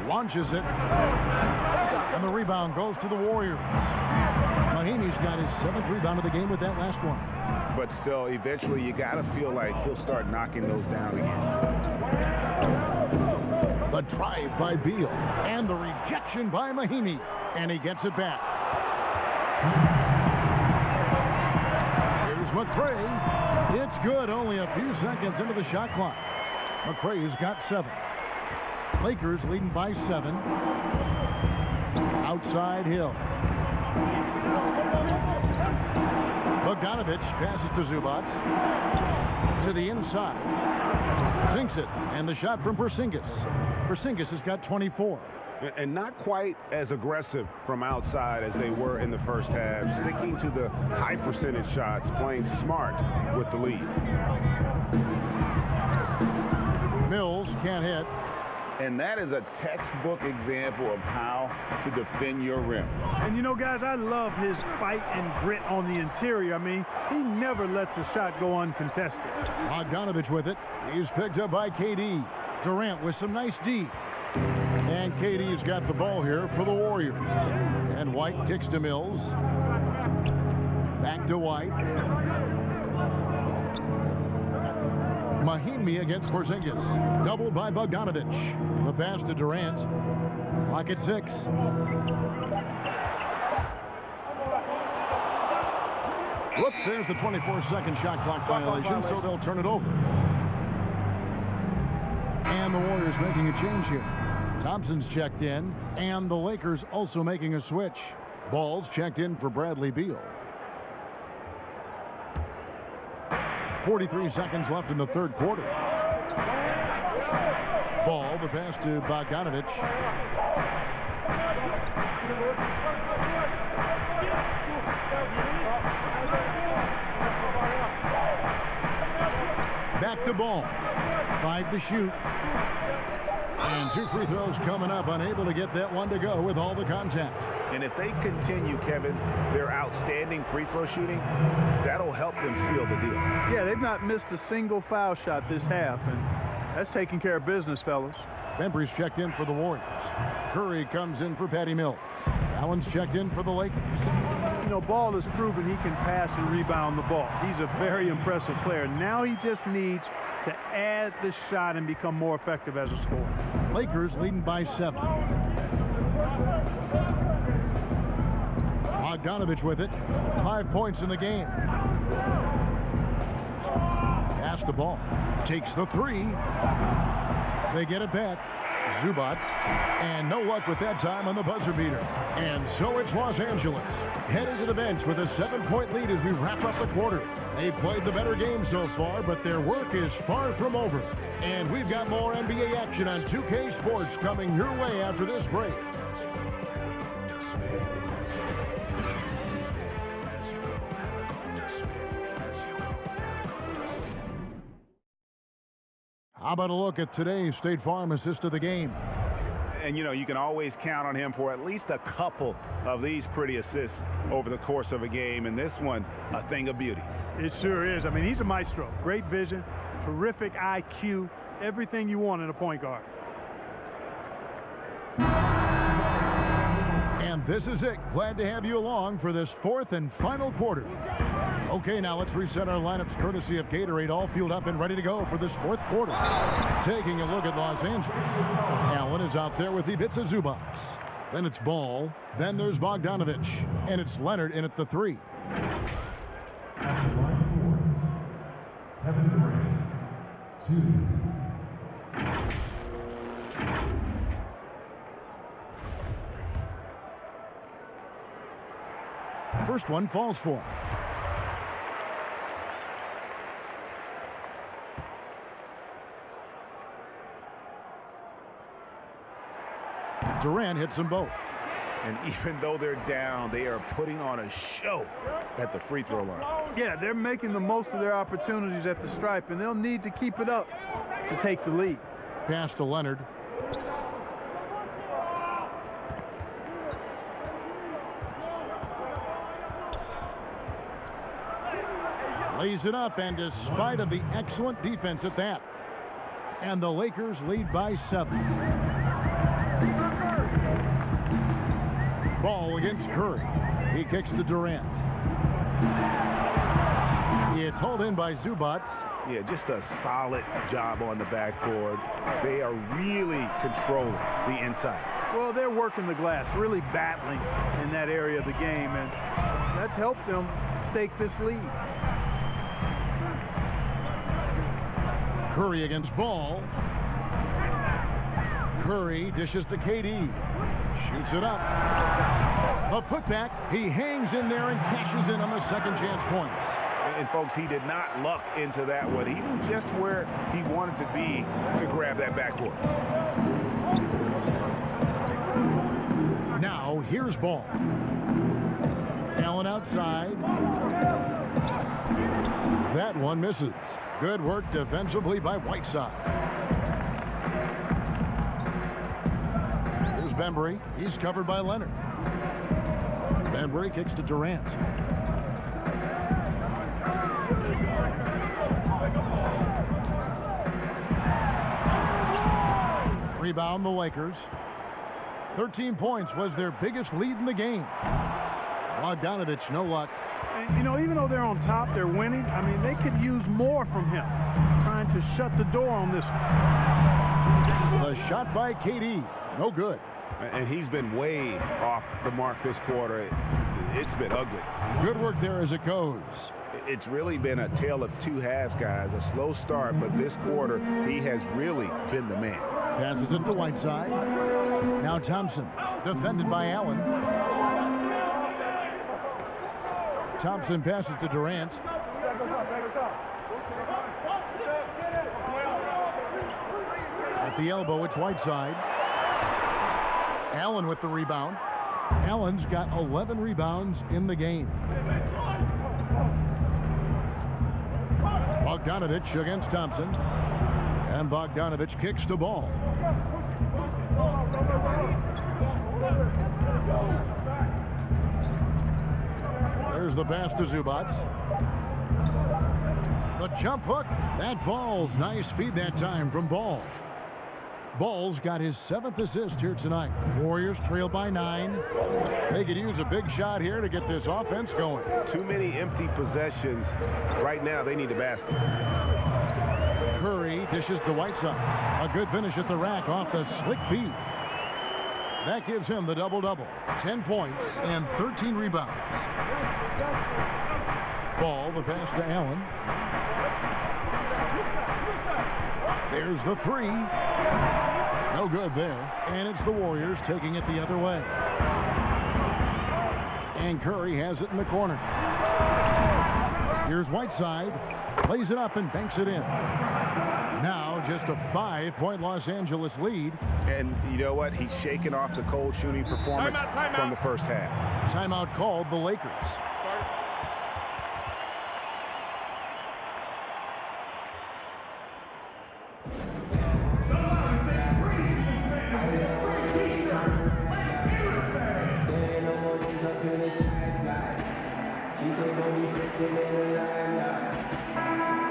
Launches it. And the rebound goes to the Warriors. Mahinmi's got his 7th rebound of the game with that last one. But still, eventually, you got to feel like he'll start knocking those down again. The drive by Beal and the rejection by Mahinmi, and he gets it back. Here's McCray. It's good, only a few seconds into the shot clock. McCray's got 7. Lakers leading by 7. Outside Hill. Bogdanovich passes to Zubats. To the inside. Sinks it, and the shot from Porzingis. Porzingis has got 24. And not quite as aggressive from outside as they were in the first half, sticking to the high percentage shots, playing smart with the lead. Mills can't hit. And that is a textbook example of how to defend your rim. And you know, guys, I love his fight and grit on the interior. I mean, he never lets a shot go uncontested. Bogdanovich with it. He's picked up by KD. Durant with some nice D. And KD's got the ball here for the Warriors. And White kicks to Mills. Back to White. Mahinmi against Porzingis. Doubled by Bogdanovich. The pass to Durant. Clock at 6. Whoops, there's the 24-second shot clock violation, so they'll turn it over. And the Warriors making a change here. Thompson's checked in, and the Lakers also making a switch. Ball's checked in for Bradley Beal. 43 seconds left in the third quarter. Ball, the pass to Bogdanovich. Back to Ball. 5 to shoot. And 2 free throws coming up, unable to get that one to go with all the contact. And if they continue, Kevin, their outstanding free throw shooting, that'll help them seal the deal. Yeah, they've not missed a single foul shot this half, and that's taking care of business, fellas. Bembry's checked in for the Warriors. Curry comes in for Patty Mills. Allen's checked in for the Lakers. You know, Ball has proven he can pass and rebound the ball. He's a very impressive player. Now he just needs to add the shot and become more effective as a scorer. Lakers leading by 7. Bogdanovich with it. 5 points in the game. Pass the ball. Takes the 3. They get it back. Zubac, and no luck with that time on the buzzer beater. And so it's Los Angeles headed to the bench with a 7-point lead as we wrap up the quarter. They played the better game so far, but their work is far from over. And we've got more NBA action on 2K Sports coming your way after this break. How about a look at today's State Farm assist of the game? And, you know, you can always count on him for at least a couple of these pretty assists over the course of a game. And this one, a thing of beauty. It sure is. I mean, he's a maestro. Great vision, terrific IQ, everything you want in a point guard. And this is it. Glad to have you along for this 4th and final quarter. Okay, now let's reset our lineups courtesy of Gatorade, all fueled up and ready to go for this 4th quarter. Taking a look at Los Angeles. Allen is out there with Ivica Zubac. Then it's Ball. Then there's Bogdanovich. And it's Leonard in at the 3. Kevin Durant, 2. First one falls for him. Durant hits them both. And even though they're down, they are putting on a show at the free throw line. Yeah, they're making the most of their opportunities at the stripe, and they'll need to keep it up to take the lead. Pass to Leonard. Lays it up, and despite of the excellent defense at that. And the Lakers lead by 7. Ball against Curry. He kicks to Durant. It's hauled in by Zubac. Yeah, just a solid job on the backboard. They are really controlling the inside. Well, they're working the glass, really battling in that area of the game, and that's helped them stake this lead. Curry against Ball. Curry dishes to KD. Shoots it up. A putback. He hangs in there and cashes in on the second chance points. And folks, he did not luck into that one. He knew just where he wanted to be to grab that backboard. Now here's Ball. Allen outside. That one misses. Good work defensively by Whiteside. Here's Bembry. He's covered by Leonard. Bembry kicks to Durant. Rebound the Lakers. 13 points was their biggest lead in the game. Bogdanovich, no luck. And, you know, even though they're on top, they're winning. I mean, they could use more from him. Trying to shut the door on this one. The shot by KD. No good. And he's been way off the mark this quarter. It's been ugly. Good work there as it goes. It's really been a tale of two halves, guys. A slow start, but this quarter, he has really been the man. Passes it to Whiteside. Now Thompson, defended by Allen. Thompson passes to Durant. At the elbow, it's Whiteside. Allen with the rebound. Allen's got 11 rebounds in the game. Bogdanovich against Thompson. And Bogdanovich kicks the ball. There's the pass to Zubac. The jump hook, that falls. Nice feed that time from Ball. Ball's got his 7th assist here tonight. Warriors trail by 9. They could use a big shot here to get this offense going. Too many empty possessions. Right now, they need a basket. Curry dishes to Whiteside. A good finish at the rack off the slick feed. That gives him the double-double. 10 points and 13 rebounds. Ball, the pass to Allen. There's the 3. No good there. And it's the Warriors taking it the other way. And Curry has it in the corner. Here's Whiteside. Plays it up and banks it in. Now just a 5-point Los Angeles lead. And you know what? He's shaking off the cold shooting performance from the first half. Timeout called the Lakers.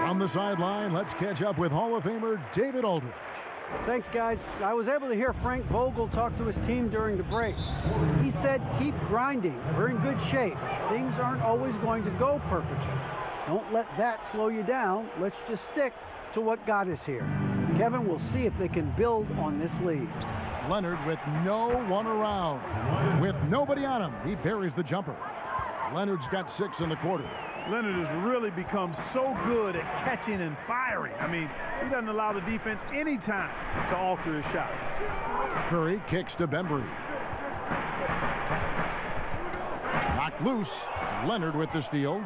From the sideline, let's catch up with Hall of Famer David Aldridge. Thanks, guys. I was able to hear Frank Vogel talk to his team during the break. He said, keep grinding. We're in good shape. Things aren't always going to go perfectly. Don't let that slow you down. Let's just stick to what got us here. Kevin, we'll see if they can build on this lead. Leonard with no one around. With nobody on him, he buries the jumper. Leonard's got 6 in the quarter. Leonard has really become so good at catching and firing. I mean, he doesn't allow the defense any time to alter his shot. Curry kicks to Bembry. Knocked loose. Leonard with the steal.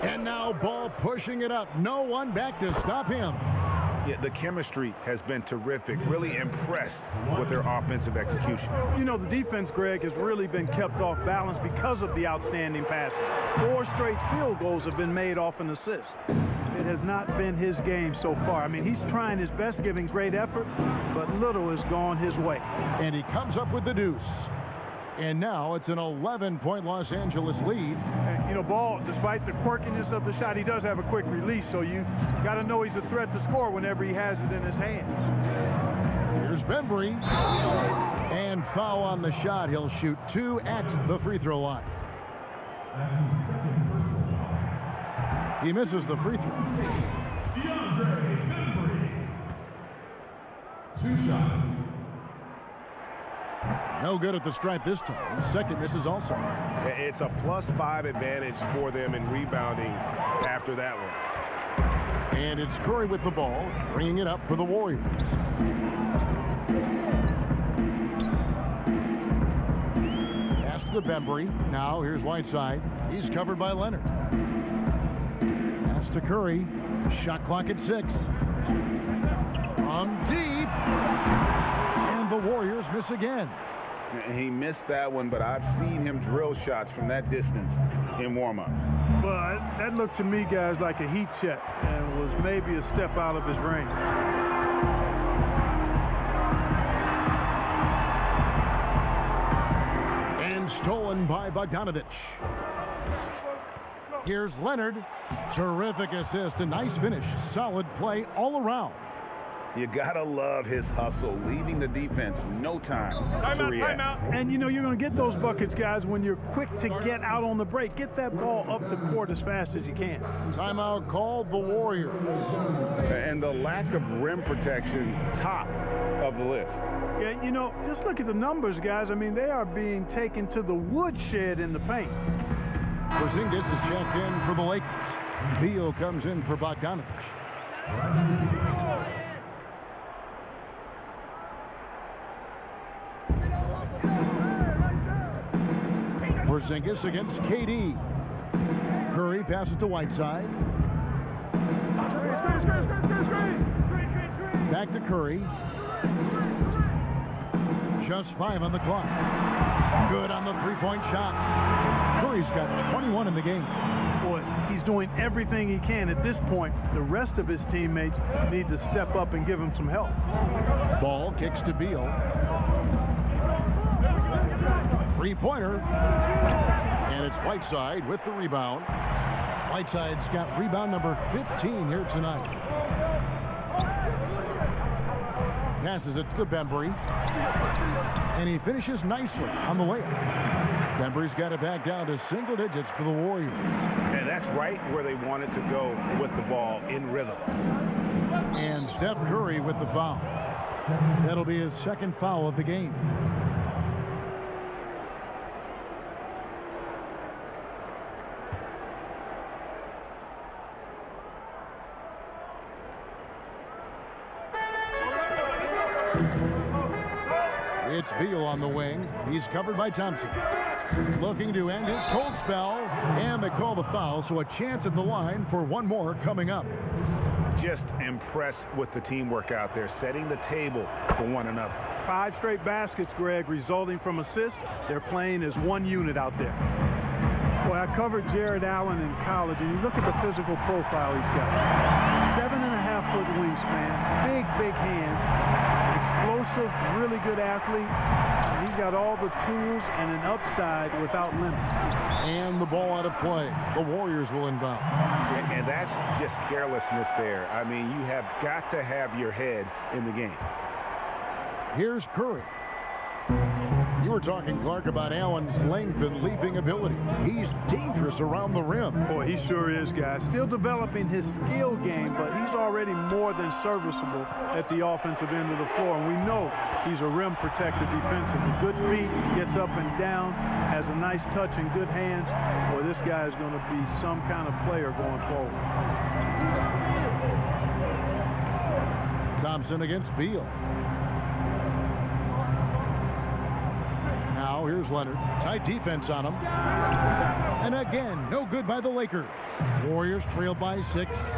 And now Ball pushing it up. No one back to stop him. Yeah, the chemistry has been terrific. Really impressed with their offensive execution. You know, the defense, Greg, has really been kept off balance because of the outstanding passes. 4 straight field goals have been made off an assist. It has not been his game so far. I mean, he's trying his best, giving great effort, but little has gone his way. And he comes up with the deuce. And now it's an 11-point Los Angeles lead. And, you know, Ball, despite the quirkiness of the shot, he does have a quick release, so you got to know he's a threat to score whenever he has it in his hands. Here's Bembry. And foul on the shot. He'll shoot 2 at the free throw line. He misses the free throw. DeAndre Bembry. 2 shots. No good at the stripe this time. Second misses also. It's a +5 advantage for them in rebounding after that one. And it's Curry with the ball, bringing it up for the Warriors. Pass to Bembry. Now here's Whiteside. He's covered by Leonard. Pass to Curry. Shot clock at 6. From deep. And the Warriors miss again. He missed that one, but I've seen him drill shots from that distance in warm-ups. Well, that looked to me, guys, like a heat check and was maybe a step out of his range. And stolen by Bogdanovic. Here's Leonard. Terrific assist, a nice finish. Solid play all around. You gotta love his hustle, leaving the defense no time to react. And you know you're going to get those buckets, guys, when you're quick to get out on the break. Get that ball up the court as fast as you can. Timeout called the Warriors. And the lack of rim protection, top of the list. Yeah, you know, just look at the numbers, guys. I mean, they are being taken to the woodshed in the paint. Porzingis is checked in for the Lakers. Beal comes in for Bogdanovic. Porzingis against KD. Curry passes to Whiteside. Back to Curry. Just 5 on the clock. Good on the 3-point shot. Curry's got 21 in the game. Boy, he's doing everything he can at this point. The rest of his teammates need to step up and give him some help. Ball kicks to Beal. Three-pointer. And it's Whiteside with the rebound. Whiteside's got rebound number 15 here tonight. Passes it to Bembry. And he finishes nicely on the layup. Bembry's got it back down to single digits for the Warriors. And that's right where they wanted to go with the ball, in rhythm. And Steph Curry with the foul. That'll be his second foul of the game. It's Beal on the wing. He's covered by Thompson. Looking to end his cold spell. And they call the foul, so a chance at the line for one more coming up. Just impressed with the teamwork out there, setting the table for one another. 5 straight baskets, Greg, resulting from assists. They're playing as one unit out there. Boy, I covered Jared Allen in college, and you look at the physical profile he's got. 7.5-foot wingspan, big hands, explosive, really good athlete. And he's got all the tools and an upside without limits. And the ball out of play. The Warriors will inbound. And that's just carelessness there. I mean, you have got to have your head in the game. Here's Curry. You were talking, Clark, about Allen's length and leaping ability. He's dangerous around the rim. Boy, he sure is, guys. Still developing his skill game, but he's already more than serviceable at the offensive end of the floor. And we know he's a rim protector defensively. Good feet, gets up and down, has a nice touch and good hands. Boy, this guy is going to be some kind of player going forward. Thompson against Beal. Now here's Leonard. Tight defense on him. And again, no good by the Lakers. Warriors trailed by 6.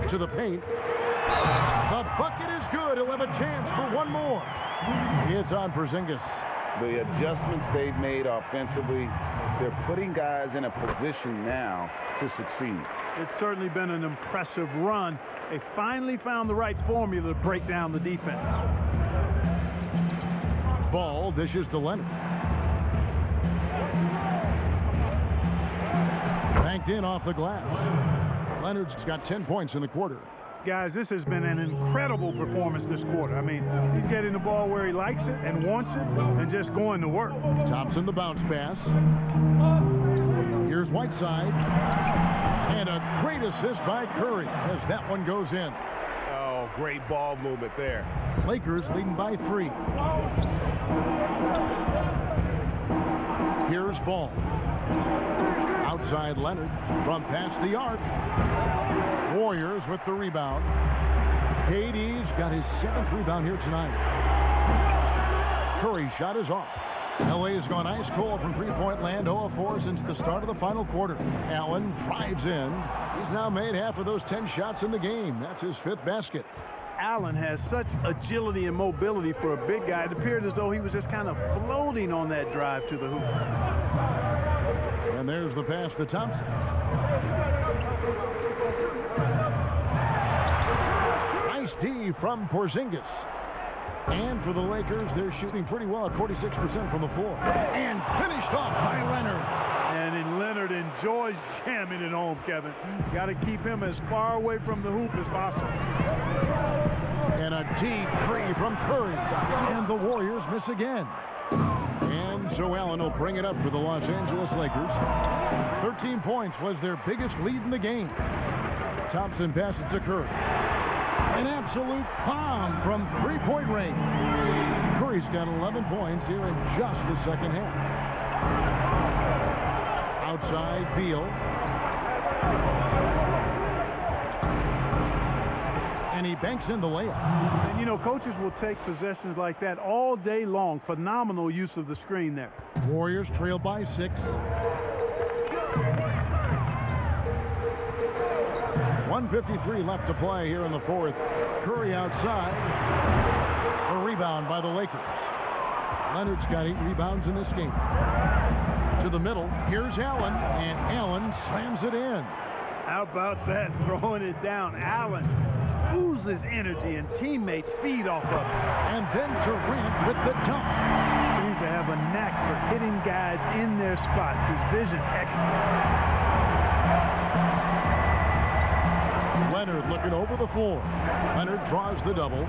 To the paint. The bucket is good. He'll have a chance for one more. It's on Porzingis. The adjustments they've made offensively, they're putting guys in a position now to succeed. It's certainly been an impressive run. They finally found the right formula to break down the defense. Ball dishes to Leonard. Banked in off the glass. Leonard's got 10 points in the quarter. Guys, this has been an incredible performance this quarter. I mean, he's getting the ball where he likes it and wants it and just going to work. Thompson the bounce pass. Here's Whiteside. And a great assist by Curry as that one goes in. Oh, great ball movement there. Lakers leading by 3. Here's Ball. Outside Leonard from past the arc. Warriors with the rebound. KD's got his 7th rebound here tonight. Curry's shot is off. LA has gone ice cold from three-point land, 0 of 4 since the start of the final quarter. Allen drives in. He's now made half of those 10 shots in the game. That's his 5th basket. Allen has such agility and mobility for a big guy. It appeared as though he was just kind of floating on that drive to the hoop. And there's the pass to Thompson. Nice D from Porzingis. And for the Lakers, they're shooting pretty well at 46% from the floor. And finished off by Leonard. And Leonard enjoys jamming it home, Kevin. Got to keep him as far away from the hoop as possible. And a deep 3 from Curry. And the Warriors miss again. And so Allen will bring it up for the Los Angeles Lakers. 13 points was their biggest lead in the game. Thompson passes to Curry. An absolute bomb from three-point range. Curry's got 11 points here in just the second half. Outside Beal. And he banks in the layup. And, you know, coaches will take possessions like that all day long. Phenomenal use of the screen there. Warriors trail by 6. 1:53 left to play here in the 4th. Curry outside. A rebound by the Lakers. Leonard's got 8 rebounds in this game. To the middle. Here's Allen. And Allen slams it in. How about that? Throwing it down. Allen oozes energy and teammates feed off of it. And then Durant with the dunk. of a knack for hitting guys in their spots. His vision, excellent. Leonard looking over the floor. Leonard draws the double.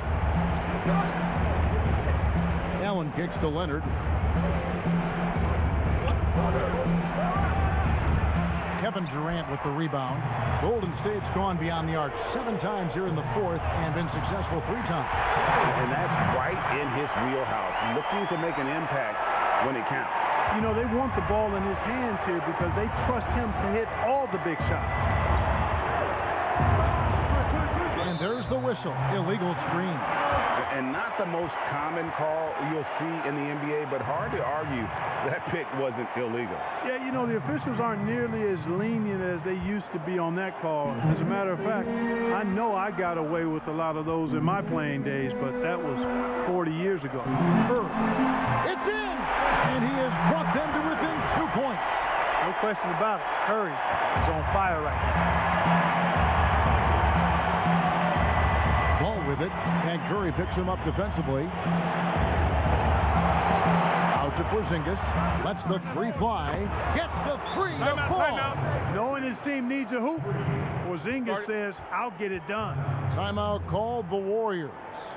Allen kicks to Leonard. Kevin Durant with the rebound. Golden State's gone beyond the arc 7 times here in the fourth and been successful 3 times. And that's right in his wheelhouse, looking to make an impact when it counts. You know, they want the ball in his hands here because they trust him to hit all the big shots. And there's the whistle. Illegal screen. And not the most common call you'll see in the NBA, but hard to argue that pick wasn't illegal. Yeah, you know, the officials aren't nearly as lenient as they used to be on that call. As a matter of fact, I know I got away with a lot of those in my playing days, but that was 40 years ago. It's in! And he has brought them to within 2 points. No question about it. Curry is on fire right now. With it, and Curry picks him up defensively. Out to Porzingis, lets the 3 fly, gets the 3 to fall. Knowing his team needs a hoop, Porzingis says, I'll get it done. Timeout called the Warriors.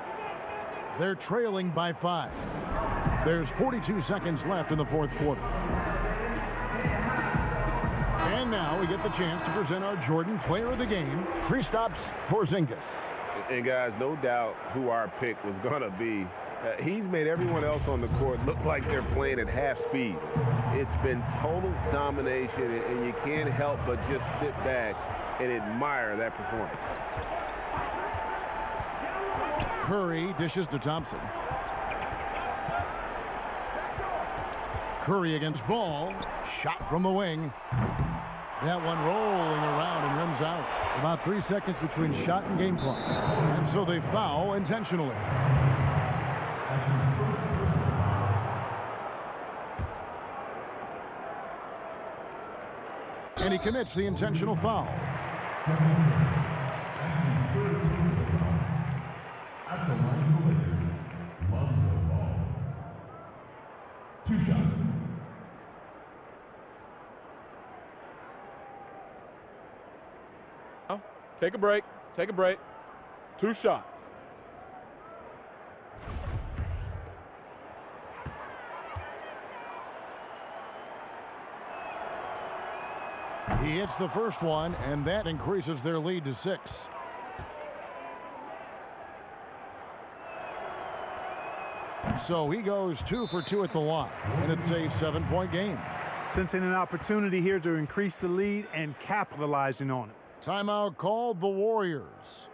They're trailing by 5. There's 42 seconds left in the fourth quarter. And now we get the chance to present our Jordan Player of the Game, Kristaps Porzingis. And guys, no doubt who our pick was going to be. He's made everyone else on the court look like they're playing at half speed. It's been total domination, and you can't help but just sit back and admire that performance. Curry dishes to Thompson. Curry against Ball. Shot from the wing. That one rolling around and rims out. About 3 seconds between shot and game clock. And so they foul intentionally. And he commits the intentional foul. At the line for the Lakers, Lonzo Ball. 2 shots. Take a break. Take a break. 2 shots. He hits the first one, and that increases their lead to 6. So he goes 2 for 2 at the line, and it's a 7-point game. Sensing an opportunity here to increase the lead and capitalizing on it. Timeout called the Warriors.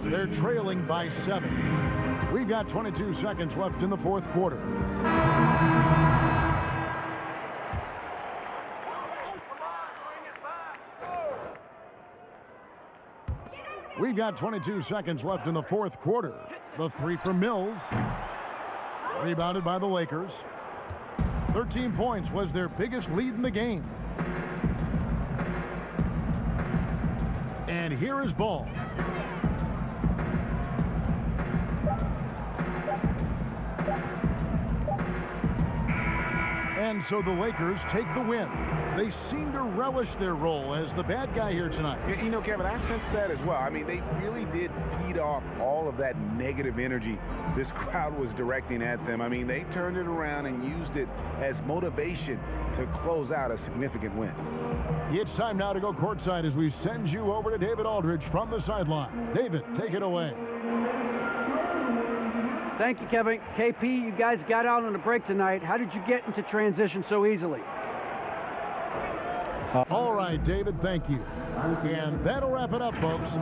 They're trailing by 7. We've got 22 seconds left in the fourth quarter. We've got 22 seconds left in the fourth quarter. The 3 from Mills. Rebounded by the Lakers. 13 points was their biggest lead in the game. And here is Ball. And so the Lakers take the win. They seem to relish their role as the bad guy here tonight. You know, Kevin, I sense that as well. I mean, they really did feed off all of that negative energy this crowd was directing at them. I mean, they turned it around and used it as motivation to close out a significant win. It's time now to go courtside as we send you over to David Aldridge from the sideline. David, take it away. Thank you, Kevin. KP, you guys got out on a break tonight. How did you get into transition so easily? All right, David, thank you. And that'll wrap it up, folks.